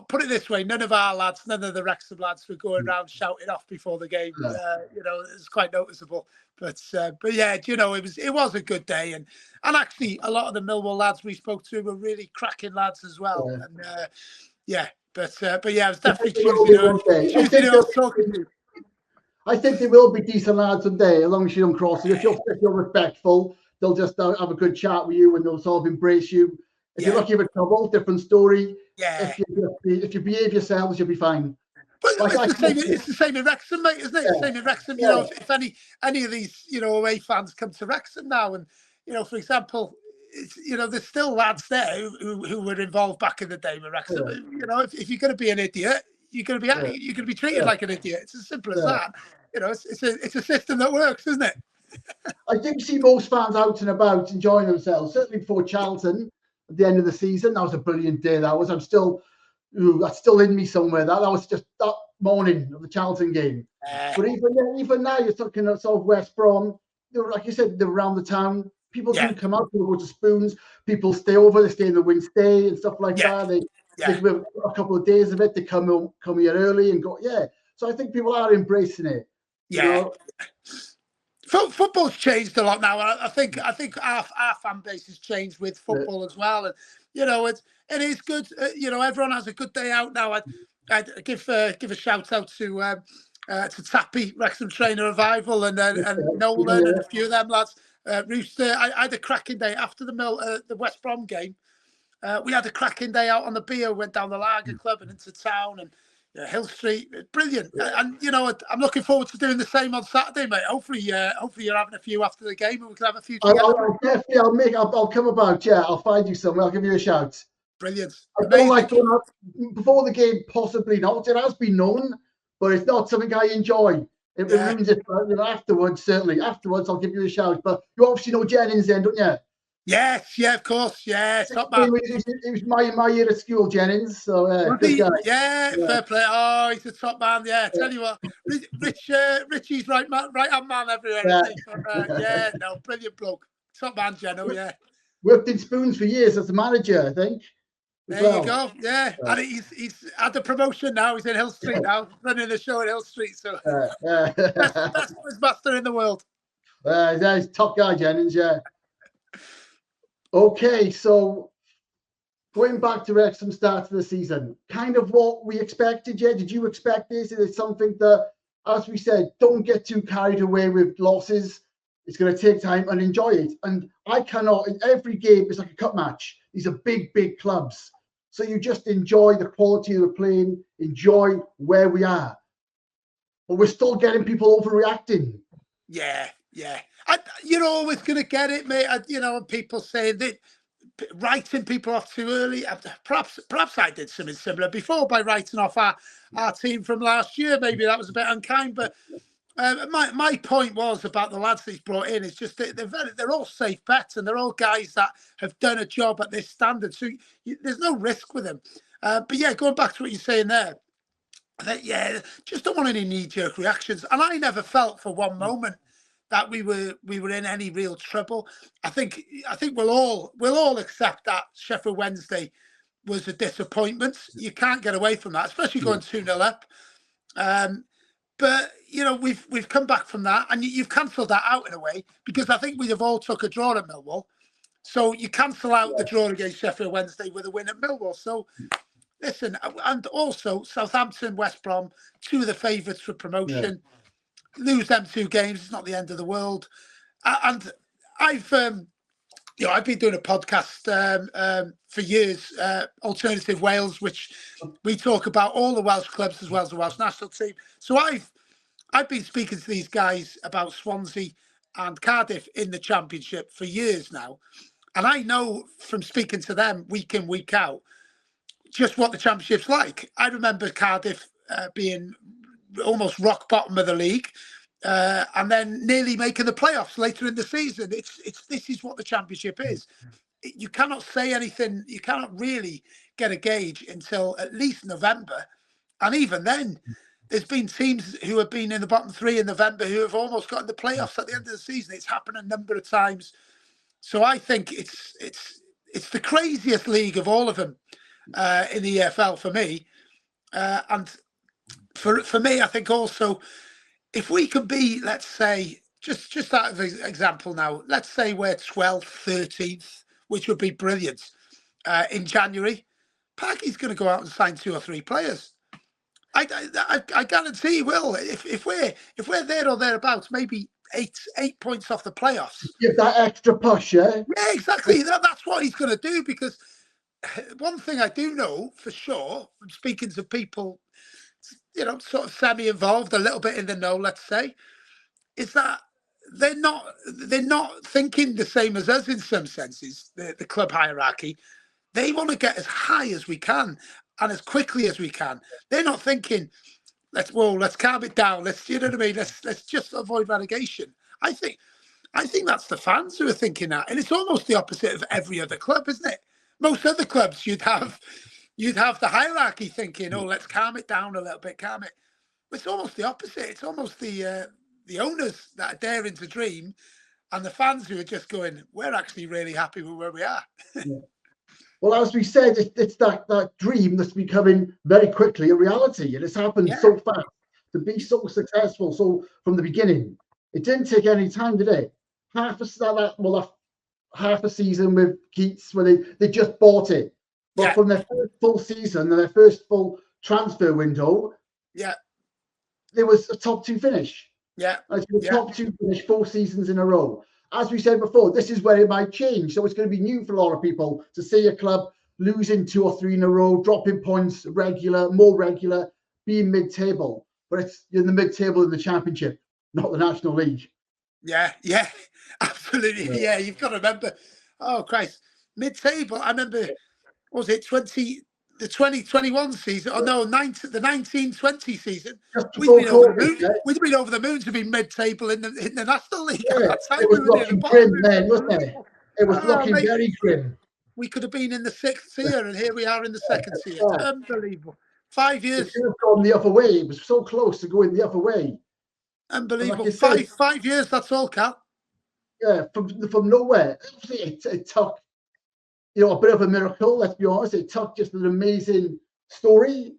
Speaker 2: put it this way, none of our lads, none of the Wrexham lads were going around shouting off before the game. It's quite noticeable. But it was a good day, and actually a lot of the Millwall lads we spoke to were really cracking lads as well. And yeah. But yeah, it was
Speaker 1: I think
Speaker 2: definitely
Speaker 1: they will be one day.
Speaker 2: Tuesday who I was talking to.
Speaker 1: I think they will be decent lads someday, as long as you don't cross it. If you're respectful, they'll just have a good chat with you and they'll sort of embrace you. If you're lucky with trouble, different story.
Speaker 2: Yeah.
Speaker 1: If you behave yourselves, you'll be fine.
Speaker 2: But it's the same in Wrexham, mate, isn't it?
Speaker 1: Yeah.
Speaker 2: Same in Wrexham. You know, if any of these, away fans come to Wrexham now, and for example, there's still lads there who were involved back in the day with Wrexham. Yeah. If you're going to be an idiot, you're going to be treated like an idiot. It's as simple as that. It's a system that works, isn't it?
Speaker 1: I do see most fans out and about enjoying themselves. Certainly before Charlton at the end of the season, that was a brilliant day. That's still in me somewhere. That was just that morning of the Charlton game. But even now, you're talking at sort of West Brom. Like you said, they're around the town. People do come out. People go to Spoons. People stay over. They stay in the Wednesday and stuff like that. They give a couple of days of it. They come here early and go. Yeah. So I think people are embracing it.
Speaker 2: Yeah. Football's changed a lot now. I think our fan base has changed with football as well. And it is good. Everyone has a good day out now. I'd give a shout out to Tappy, Wrexham trainer Revival, and Nolan and a few of them lads. Rooster, I had a cracking day after the West Brom game. We had a cracking day out on the beer. Went down the Lager Club and into town and Hill Street. Brilliant. And I'm looking forward to doing the same on Saturday, mate. Hopefully you're having a few after the game and we can have a few together.
Speaker 1: I'll come about. Yeah, I'll find you somewhere. I'll give you a shout.
Speaker 2: Brilliant.
Speaker 1: I don't like going out before the game. Possibly not. It has been known, but it's not something I enjoy. It ruins it. Afterwards, certainly. Afterwards, I'll give you a shout. But you obviously know Jennings then, don't you?
Speaker 2: Yes, yeah, of course. Yeah, top man.
Speaker 1: It was my year at school, Jennings. So,
Speaker 2: good guy. Yeah, fair play. Oh, he's a top man. Yeah, tell you what. Richie's right hand man everywhere. Brilliant bloke. Top man, Jenno, yeah.
Speaker 1: Worked in Spoons for years as a manager, I think.
Speaker 2: There you go. Yeah. And he's had the promotion now. He's in Hill Street now, running the show at Hill Street. So best master in the world.
Speaker 1: He's top guy, Jennings, yeah. Okay, so going back to Wrexham start of the season, kind of what we expected, yeah? Did you expect this? Is it something that, as we said, don't get too carried away with losses. It's going to take time and enjoy it. And I cannot, in every game, it's like a cup match. These are big, big clubs. So you just enjoy the quality of the playing, enjoy where we are. But we're still getting people overreacting.
Speaker 2: Yeah. You're always going to get it, mate. People saying that writing people off too early. Perhaps I did something similar before by writing off our team from last year. Maybe that was a bit unkind, but my point was about the lads that he's brought in. It's just that they're all safe bets and they're all guys that have done a job at this standard. So there's no risk with them. But yeah, going back to what you're saying there, just don't want any knee-jerk reactions. And I never felt for one moment that we were in any real trouble. I think we'll all accept that Sheffield Wednesday was a disappointment. You can't get away from that, especially going 2-0 up. But we've come back from that, and you've cancelled that out in a way because I think we'd have all took a draw at Millwall. So you cancel out the draw against Sheffield Wednesday with a win at Millwall. So listen, and also Southampton, West Brom, two of the favourites for promotion. Yeah. Lose them 2 games, it's not the end of the world. And I've been doing a podcast for years, Alternative Wales, which we talk about all the Welsh clubs as well as the Welsh national team. So I've been speaking to these guys about Swansea and Cardiff in the Championship for years now. And I know from speaking to them week in, week out, just what the Championship's like. I remember Cardiff being almost rock bottom of the league, and then nearly making the playoffs later in the season. This is what the Championship is. You cannot say anything. You cannot really get a gauge until at least November, and even then, there's been teams who have been in the bottom 3 in November who have almost gotten the playoffs at the end of the season. It's happened a number of times, so I think it's the craziest league of all of them in the EFL for me, and. For me, I think also, if we could be, let's say, just out of example now, let's say we're 12th, 13th, which would be brilliant in January. Parky's going to go out and sign 2 or 3 players. I guarantee he will. If we're there or thereabouts, maybe eight points off the playoffs.
Speaker 1: Give that extra push, yeah?
Speaker 2: Yeah, exactly. That's what he's going to do, because one thing I do know for sure, from speaking to people, sort of semi-involved, a little bit in the know, let's say, is that they're not thinking the same as us in some senses, the club hierarchy. They want to get as high as we can and as quickly as we can. They're not thinking, let's calm it down. Let's just avoid relegation. I think that's the fans who are thinking that. And it's almost the opposite of every other club, isn't it? Most other clubs, you'd have the hierarchy thinking, let's calm it down a little bit, calm it. It's almost the opposite. It's almost the owners that are daring to dream, and the fans who are just going, we're actually really happy with where we are.
Speaker 1: Yeah. Well, as we said, it's that dream that's becoming very quickly a reality, and it's happened so fast to be so successful. So from the beginning, it didn't take any time, did it? Half a season with Keats, where they just bought it, but from their first full season and their first full transfer window, there was a top 2 finish. Top 2 finish 4 seasons in a row. As we said before, this is where it might change. So it's going to be new for a lot of people to see a club losing 2 or 3 in a row, dropping points more regular, being mid-table. But it's in the mid-table in the Championship, not the National League.
Speaker 2: Yeah, absolutely. Yeah, you've got to remember. Oh Christ, mid-table. I remember. What was it, the 2021 season? Oh no, the 1920 season. We'd been over the moon. We'd been over the moon to be mid-table in the National League.
Speaker 1: Yeah, it was looking grim then, wasn't it? It was looking very grim.
Speaker 2: We could have been in the 6th tier, and here we are in the 2nd tier. Unbelievable. 5 years.
Speaker 1: It could have gone the other way. It was so close to going the other way.
Speaker 2: Unbelievable. Like 5 years. That's all, Cal.
Speaker 1: Yeah, from nowhere. It took, a bit of a miracle. Let's be honest. It took just an amazing story,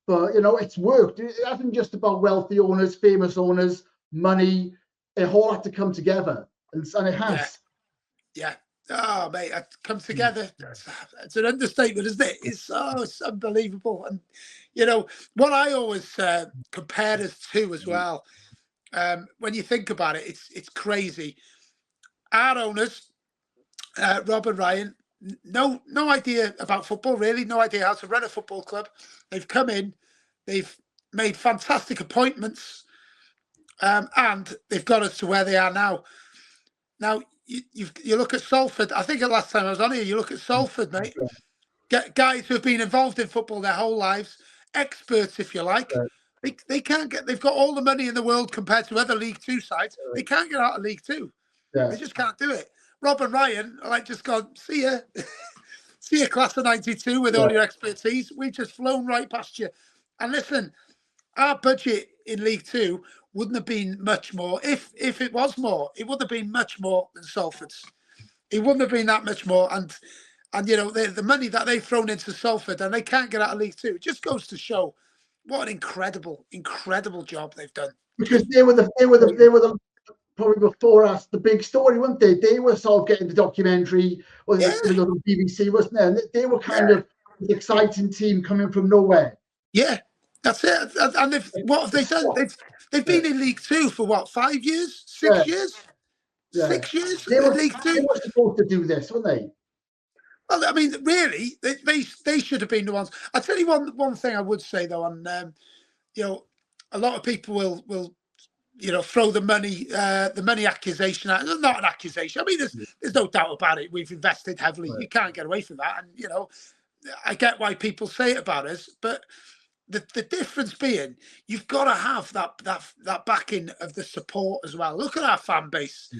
Speaker 1: but it's worked. It hasn't just about wealthy owners, famous owners, money. It all had to come together, and it has.
Speaker 2: Yeah. Oh, mate, it come together. It's an understatement, isn't it? It's unbelievable. And what I always compare us to as well. When you think about it, it's crazy. Our owners, Rob and Ryan, no idea about football, really, no idea how to run a football club. They've come in, they've made fantastic appointments, and they've got us to where they are now. Now, you look at Salford. I think the last time I was on here, you look at Salford, mate. Get guys who have been involved in football their whole lives, experts, if you like. They can't get. They've got all the money in the world compared to other League Two sides. They can't get out of League Two. They just can't do it. Rob and Ryan are like, just gone, see ya. See ya, class of 92 with all your expertise. We've just flown right past you. And listen, our budget in League Two wouldn't have been much more. If it was more, it would have been much more than Salford's. It wouldn't have been that much more. And the money that they've thrown into Salford, and they can't get out of League Two, it just goes to show what an incredible job they've done.
Speaker 1: Because they were the probably before us, the big story, weren't they? They were sort of getting the documentary, or the BBC, wasn't there? And they were kind of the exciting team coming from nowhere.
Speaker 2: Yeah, that's it. And what have they done? They've been in League Two for what, 5 years? 6 years? 6 years in League Two?
Speaker 1: They were supposed to do this, weren't they?
Speaker 2: Well, I mean, really, they should have been the ones. I'll tell you one thing I would say, though, and, a lot of people will throw the money accusation out. Not an accusation. I mean, there's no doubt about it. We've invested heavily. Right. You can't get away from that. And, I get why people say it about us, but the difference being, you've got to have that backing of the support as well. Look at our fan base.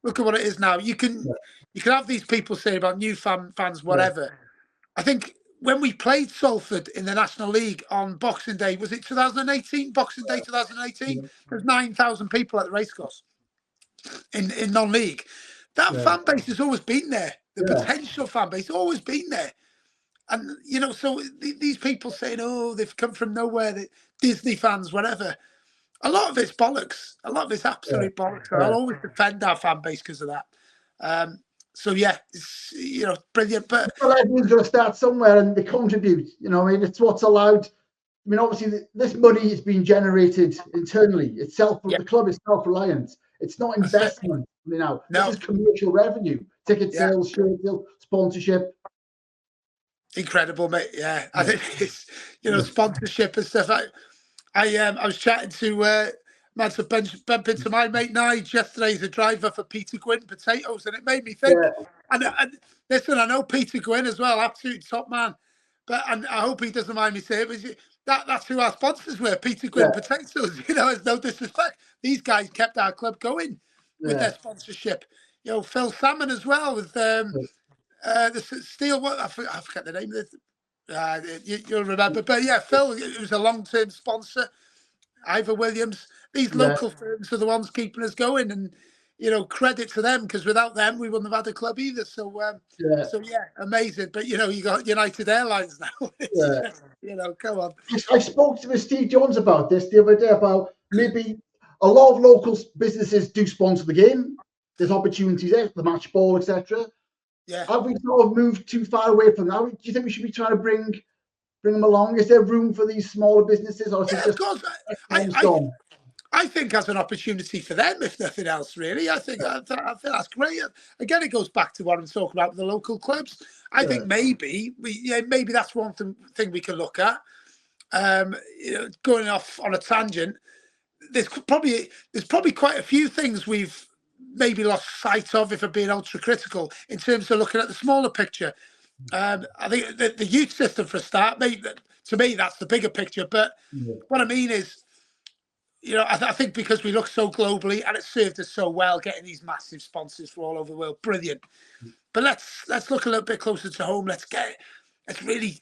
Speaker 2: Look at what it is now. You can have these people say about new fans, whatever. Yeah. I think when we played Salford in the National League on Boxing Day, was it 2018? Boxing Day 2018? There's 9,000 people at the racecourse in non-league. That fan base has always been there. The potential fan base has always been there. And, so these people saying, they've come from nowhere, Disney fans, whatever. A lot of it's bollocks. A lot of it's absolute bollocks. And I'll always defend our fan base because of that. So yeah, it's, brilliant. But
Speaker 1: well, everyone's got to start somewhere, and they contribute. I mean, it's what's allowed. I mean, obviously, this money is being generated internally. The club is self-reliant. It's not investment. This is commercial revenue, ticket sales, shirt sales, sponsorship.
Speaker 2: Incredible, mate. Yeah, I think it's sponsorship and stuff. I was chatting to bump into my mate Nige yesterday. He's a driver for Peter Gwyn Potatoes, and it made me think. And listen, I know Peter Gwyn as well, absolute top man. And I hope he doesn't mind me saying it. That's who our sponsors were, Peter Gwyn Potatoes. It's no disrespect. These guys kept our club going with their sponsorship. Phil Salmon as well with the steel. I forget the name of it. You'll remember, but yeah, Phil. It was a long-term sponsor. Ivor Williams. These local firms are the ones keeping us going, and credit to them, because without them we wouldn't have had a club either. So amazing. But you got United Airlines now. Come on.
Speaker 1: I spoke to Steve Jones about this the other day, about maybe a lot of local businesses do sponsor the game. There's opportunities there, the match ball, etc.
Speaker 2: Yeah.
Speaker 1: Have we sort of moved too far away from that? Do you think we should be trying to bring them along? Is there room for these smaller businesses, or is it just?
Speaker 2: Of course. I think as an opportunity for them, if nothing else, really. I think that's great. Again, it goes back to what I'm talking about with the local clubs. I think maybe that's one thing we can look at. Going off on a tangent, there's probably quite a few things we've maybe lost sight of, if I'm being ultra critical, in terms of looking at the smaller picture. I think the youth system, for a start, to me, that's the bigger picture. But what I mean is, I think because we look so globally, and it served us so well getting these massive sponsors from all over the world, brilliant. But let's look a little bit closer to home. Let's really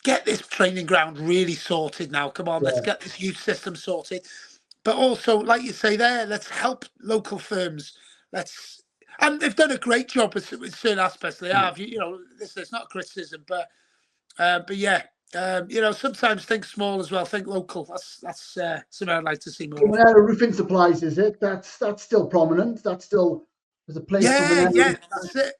Speaker 2: get this training ground really sorted now. Come on, let's get this youth system sorted. But also, like you say there, let's help local firms. And they've done a great job with certain aspects. They have. It's not criticism, but yeah. Sometimes think small as well. Think local. That's something I'd like to see more.
Speaker 1: Monera Roofing Supplies, is it? That's still prominent. That's still there's a place.
Speaker 2: Yeah, that's it.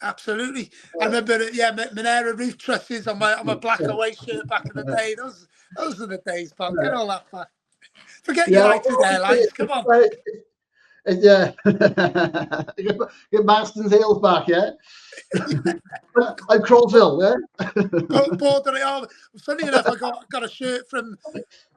Speaker 2: Absolutely. I remember, Monera Roof Trusses on my black away shirt back in the day. Those are the days, pal. Get all that back. Forget United Airlines. Come on.
Speaker 1: Yeah. Get Marston's Hills back, yeah? I'm Crosville, yeah?
Speaker 2: Border it all. Funny enough, I got a shirt from,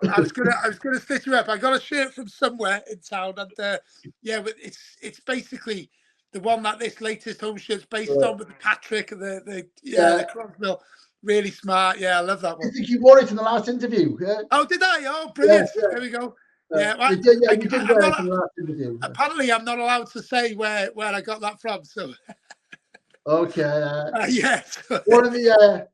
Speaker 2: I was gonna stitch you up. I got a shirt from somewhere in town, and but it's basically the one that this latest home shirt's based on, with the Patrick and the Crosville. Really smart. Yeah, I love that one.
Speaker 1: I think you wore it in the last interview. Yeah?
Speaker 2: Oh, did I? Oh, brilliant. There we go. You did wear it in the last interview. Apparently, I'm not allowed to say where I got that from. So.
Speaker 1: Okay.
Speaker 2: Yes.
Speaker 1: One of the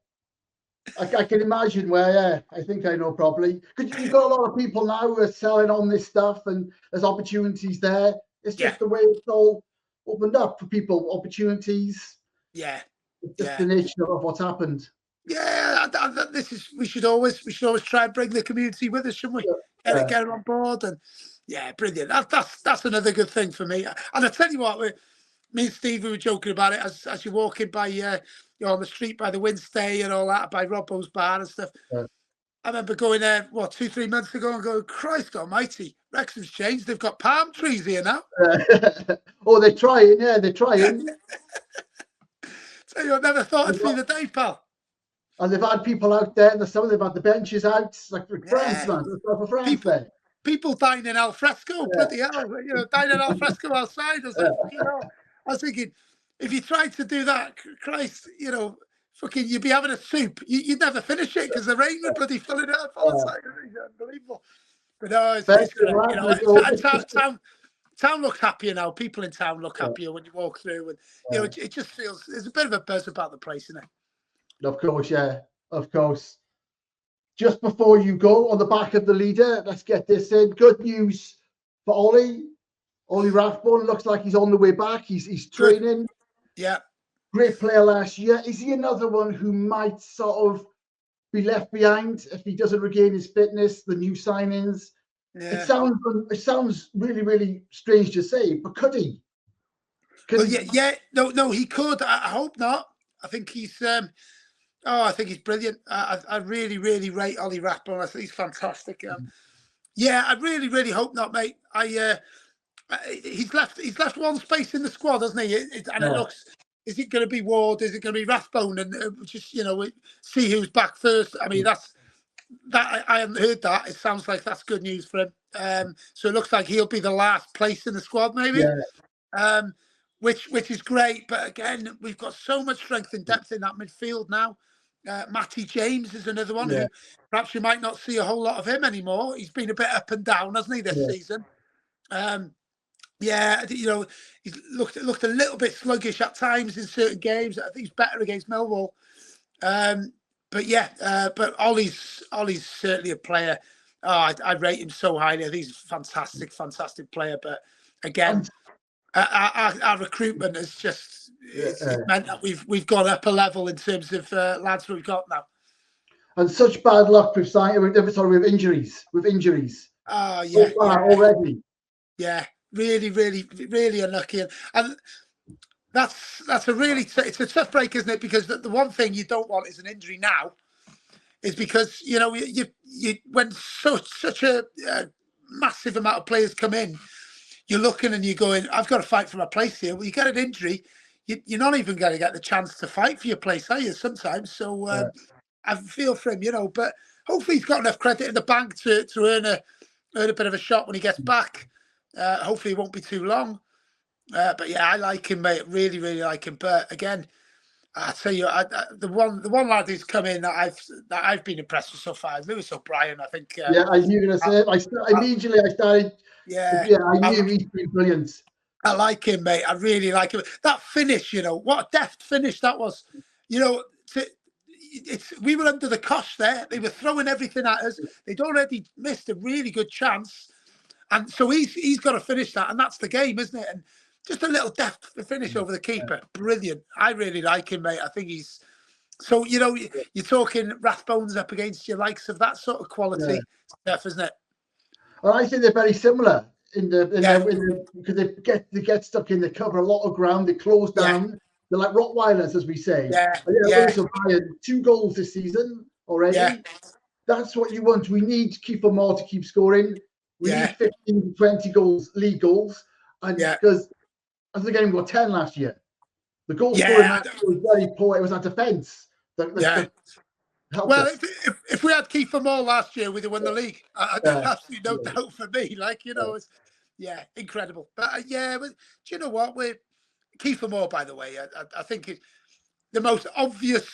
Speaker 1: I can imagine where. I think I know probably, because you've got a lot of people now who are selling on this stuff, and there's opportunities there. It's just the way it's all opened up for people. Opportunities.
Speaker 2: Yeah.
Speaker 1: It's just the nature of what's happened.
Speaker 2: Yeah, we should always try and bring the community with us, shouldn't we? Get them on board, and brilliant. That's another good thing for me. And I tell you what, me and Steve, we were joking about it as you're walking by, on the street by the Winstay and all that, by Robbo's bar and stuff. Yeah. I remember going there, 2-3 months ago, and going, Christ Almighty, Wrexham's changed. They've got palm trees here now.
Speaker 1: Oh, they're trying. Yeah, they're trying.
Speaker 2: Tell you, I never thought I'd see the day, pal.
Speaker 1: And they've had people out there in the summer. They've had the benches out, like for France, man. For France,
Speaker 2: people dining al fresco, bloody hell, dining al fresco outside. I was thinking, if you tried to do that, Christ, fucking, you'd be having a soup. You'd never finish it because the rain would bloody fill it up all the time. Unbelievable. But no, it's town looks happier now. People in town look happier when you walk through, and it just feels there's a bit of a buzz about the place, isn't it?
Speaker 1: Of course, yeah, of course. Just before you go, on the back of the leader, let's get this in. Good news for Ollie. Ollie Rathbone looks like he's on the way back. He's training.
Speaker 2: Yeah.
Speaker 1: Great player last year. Is he another one who might sort of be left behind if he doesn't regain his fitness, the new signings? Yeah. It sounds really, really strange to say, but could he?
Speaker 2: Well, yeah, no, he could. I hope not. I think he's. I think he's brilliant. I really, really rate Ollie Rathbone. I think he's fantastic. Yeah, I really, really hope not, mate. He's left one space in the squad, hasn't he? It looks. Is it going to be Ward? Is it going to be Rathbone? And just see who's back first. I mean, that. I haven't heard that. It sounds like that's good news for him. So it looks like he'll be the last place in the squad, maybe. Yeah. Which is great. But again, we've got so much strength and depth in that midfield now. Matty James is another one who perhaps you might not see a whole lot of him anymore. He's been a bit up and down, hasn't he, this season? He's looked a little bit sluggish at times in certain games. I think he's better against Millwall. But Ollie's certainly a player. I rate him so highly. I think he's a fantastic player. But again, our recruitment has just it's meant that we've gone up a level in terms of lads we've got now.
Speaker 1: And such bad luck with injuries. So far already.
Speaker 2: Yeah, really, really, really unlucky. And that's a really it's a tough break, isn't it? Because the one thing you don't want is an injury now, is because you when such a massive amount of players come in, you're looking and you're going, I've got to fight for my place here. Well, you get an injury, you're not even going to get the chance to fight for your place, are you? Sometimes, so I feel for him, but hopefully he's got enough credit in the bank to earn a bit of a shot when he gets back. Hopefully it won't be too long. But yeah, I like him, mate. Really, really like him. But again, I tell you, the one lad who's come in that I've been impressed with so far is Lewis O'Brien. I think.
Speaker 1: I knew you were going to say it. Immediately I started. I knew he's been brilliant.
Speaker 2: I like him, mate. I really like him. That finish, what a deft finish that was. We were under the cosh there. They were throwing everything at us. They'd already missed a really good chance, and so he's got to finish that, and that's the game, isn't it? And just a little deft finish over the keeper. Brilliant. I really like him, mate. I think he's... So, you're talking Rathbones up against your likes of that sort of quality stuff, isn't it?
Speaker 1: Well, I think they're very similar because they get stuck in the cover a lot of ground. They close down. They're like Rottweilers, as we say. So 2 goals this season already. Yeah. That's what you want. We need Kiefer Moore to keep scoring. We need 15 to 20 goals, league goals. And because... I think the game got 10 last year. The goal scoring was very poor. It was our defence.
Speaker 2: Well, if we had Kiefer Moore last year, we'd have won the league. Absolutely no doubt for me. It's incredible. But but do you know what? Kiefer Moore, by the way, I think it's the most obvious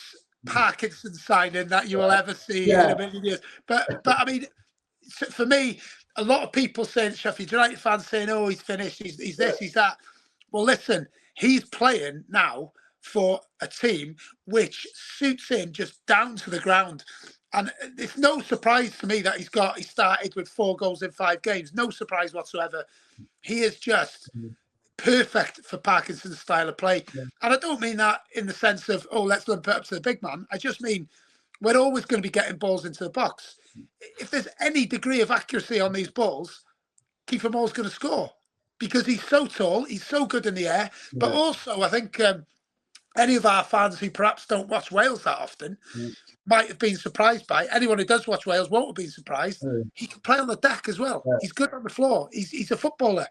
Speaker 2: Parkinson signing that you will ever see in a million years. But I mean, for me, a lot of people saying, Sheffield United fans saying, "Oh, he's finished. He's this, he's that." Well, listen, he's playing now for a team which suits him just down to the ground. And it's no surprise to me that he started with 4 goals in 5 games. No surprise whatsoever. He is just perfect for Parkinson's style of play. Yeah. And I don't mean that in the sense of, let's lump it up to the big man. I just mean we're always going to be getting balls into the box. If there's any degree of accuracy on these balls, Kiefer Moore's going to score. Because he's so tall, he's so good in the air. But also, I think any of our fans who perhaps don't watch Wales that often might have been surprised by it. Anyone who does watch Wales won't have been surprised. He can play on the deck as well. He's good on the floor. He's a footballer.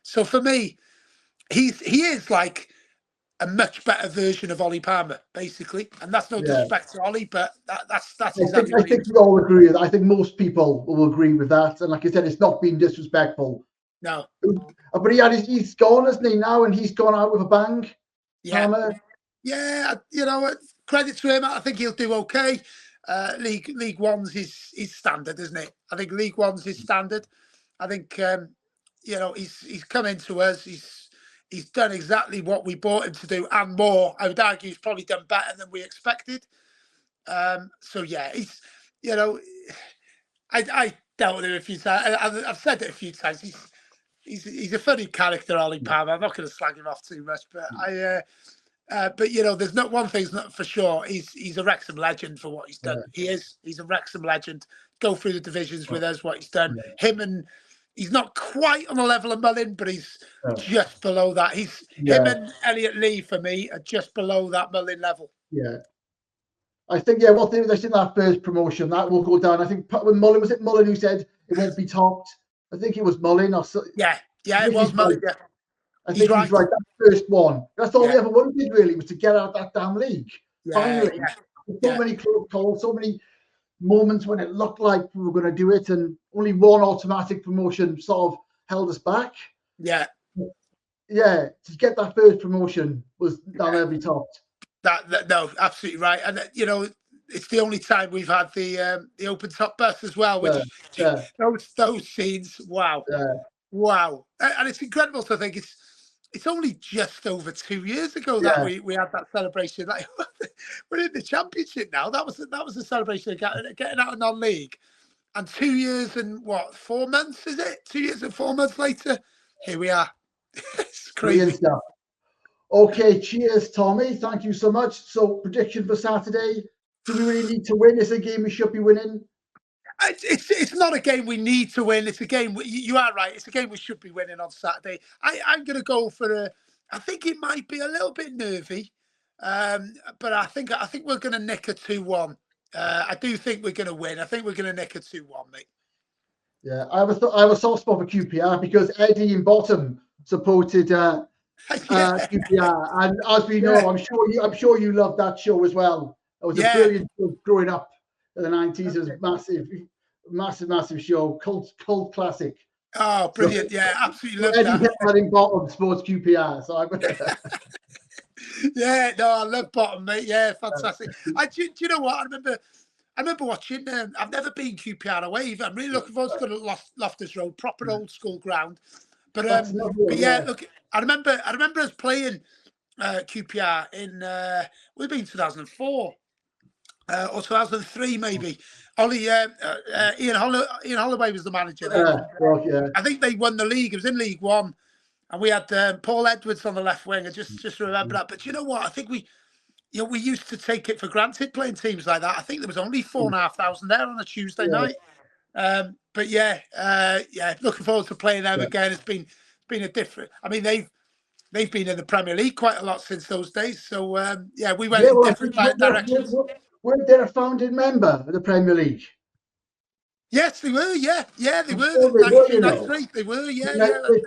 Speaker 2: So for me, he is like a much better version of Ollie Palmer, basically. And that's no disrespect to Ollie, but that's exactly what
Speaker 1: I think we all agree with that. I think most people will agree with that. And like I said, it's not being disrespectful.
Speaker 2: No.
Speaker 1: But he's gone, hasn't he, now? And he's gone out with a bang. Palmer.
Speaker 2: Yeah, credit to him. I think he'll do okay. League One's his standard, isn't it? I think League One's his standard. I think he's come into us. He's done exactly what we bought him to do and more. I would argue he's probably done better than we expected. He's I dealt with him a few times. I've said it a few times. He's a funny character, Ollie Palmer. I'm not going to slag him off too much, but there's not one thing's not for sure. He's a Wrexham legend for what he's done. He's a Wrexham legend. Go through the divisions with us, what he's done. Him and He's not quite on the level of Mullin, but he's just below that. Him and Elliot Lee for me are just below that Mullin level.
Speaker 1: Yeah. I think, what they did in that first promotion, that will go down. I think when Mullin, was it Mullin who said it won't be topped? I think it was Mullin.
Speaker 2: Yeah, it was Mullin. Yeah.
Speaker 1: I think he's right. That first one. That's all we ever wanted, really, was to get out of that damn league. Finally. So many close calls, so many moments when it looked like we were going to do it, and only one automatic promotion sort of held us back.
Speaker 2: Yeah.
Speaker 1: Yeah, to get that first promotion was down every topped.
Speaker 2: No, absolutely right. And, it's the only time we've had the open top bus as well, which those scenes, wow.
Speaker 1: Yeah.
Speaker 2: Wow. And it's incredible to think it's only just over 2 years ago that we had that celebration. Like, we're in the championship now. That was the celebration of getting out of non-league. And 2 years and 4 months, is it? 2 years and 4 months later, here we are. It's crazy.
Speaker 1: Okay, cheers, Tommy. Thank you so much. So, prediction for Saturday. Do we really need to win? Is it a game we should be winning?
Speaker 2: It's not a game we need to win. It's a game, you are right, it's a game we should be winning on Saturday. I'm going to go for I think it might be a little bit nervy, but I think we're going to nick a 2-1. I do think we're going to win. I think we're going to nick a 2-1, mate.
Speaker 1: Yeah, I have a soft spot for QPR because Eddie in Bottom supported QPR, and as we know, I'm sure you loved that show as well. It was a brilliant show growing up in the 90s. It was massive show, cult classic.
Speaker 2: Oh, brilliant! So, absolutely love
Speaker 1: Eddie in Bottom sports QPR. So
Speaker 2: I love Bottom, mate. Yeah, fantastic. Do you know what? I remember watching. I've never been QPR away. I'm really looking forward to go to Loftus Road, proper old school ground. But look, I remember us playing QPR in we've been 2004 or 2003 maybe. Ian Holloway was the manager then. I think they won the league. It was in League One, and we had Paul Edwards on the left wing. I just remember that. But you know what? I think we used to take it for granted playing teams like that. I think there was only 4,500 there on a Tuesday night. But looking forward to playing them again. It's been a different. I mean, they've been in the Premier League quite a lot since those days. So we went in different directions.
Speaker 1: Weren't they a founding member of the Premier League?
Speaker 2: Yes, they were. Yeah, they were. 1993, they were.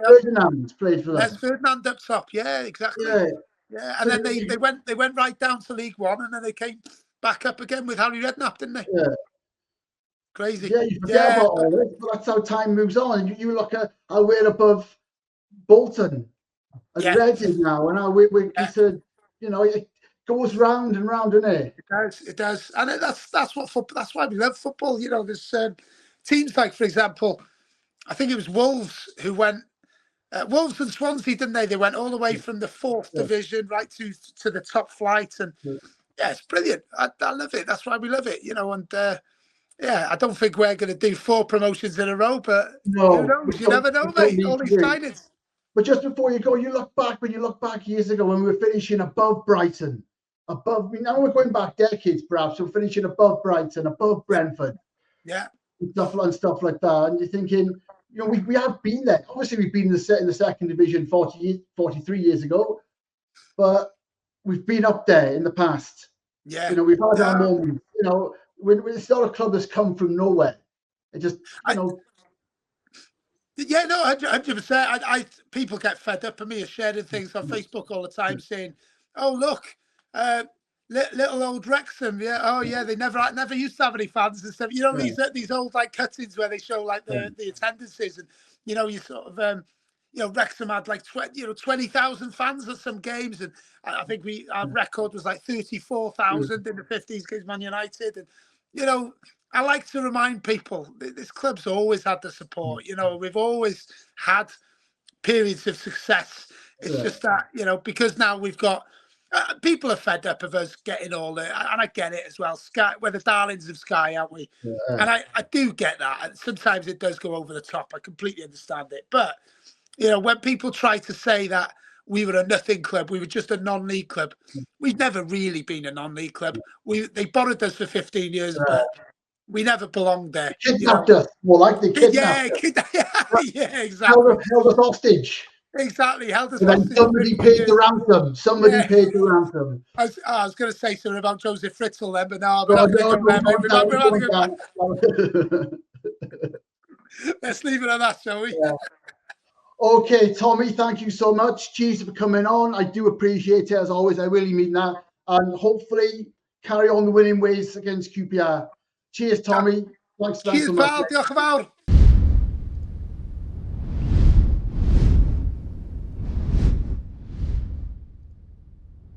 Speaker 1: Ferdinand played for them.
Speaker 2: Yes, Ferdinand up top. Yeah, exactly. Yeah, and then they went right down to League One, and then they came back up again with Harry Redknapp, didn't they?
Speaker 1: Yeah.
Speaker 2: Crazy.
Speaker 1: Yeah, you forget about all this, but that's how time moves on. And you look at how we're above Bolton and Reading now, and how we said, it goes round and round, doesn't it?
Speaker 2: It does, and that's what football. That's why we love football. There's teams like, for example, I think it was Wolves who went. Wolves and Swansea, didn't they? They went all the way from the 4th division right to the top flight, and it's brilliant. I love it. That's why we love it, And I don't think we're going to do 4 promotions in a row, but who knows? You never know, mate. All these signings.
Speaker 1: But just before you go, when you look back years ago when we were finishing above Brighton, now we're going back decades, perhaps. We're finishing above Brighton, above Brentford, and stuff like that. And you're thinking, we have been there. Obviously, we've been in the second division 43 years ago, but we've been up there in the past.
Speaker 2: Yeah,
Speaker 1: we've had our moments. It's not a club that's come from nowhere. It just,
Speaker 2: Yeah, no, 100%. People get fed up of me sharing things on Facebook all the time saying, "Oh, look, little old Wrexham, they never used to have any fans and stuff." These old like cuttings where they show like the attendances, and you sort of Wrexham had like 20,000 fans at some games, and I think our record was like 34,000 in the 50s against Man United, and I like to remind people this club's always had the support. We've always had periods of success. It's just that because now we've got. People are fed up of us getting all the, and I get it as well. Sky, we're the darlings of Sky, aren't we? And I do get that. And sometimes it does go over the top. I completely understand it. But, when people try to say that we were a nothing club, we were just a non-league club, we've never really been a non-league club. They borrowed us for 15 years, but we never belonged there.
Speaker 1: Kidnapped us, more like they kidnapped us.
Speaker 2: Yeah, exactly.
Speaker 1: Held us hostage.
Speaker 2: Exactly, held us
Speaker 1: And then
Speaker 2: hostage.
Speaker 1: somebody paid the ransom. Somebody paid the ransom.
Speaker 2: I was going to say something about Joseph Fritzl then, but no, we're
Speaker 1: No,
Speaker 2: not going to go there, mate. We're not going to go. Let's leave it at that, shall we?
Speaker 1: Yeah. Okay, Tommy, thank you so much. Cheers for coming on. I do appreciate it, as always. I really mean that. And hopefully carry on the winning ways against QPR. Cheers, Tommy. Thanks so much.
Speaker 2: Diolch yn fawr.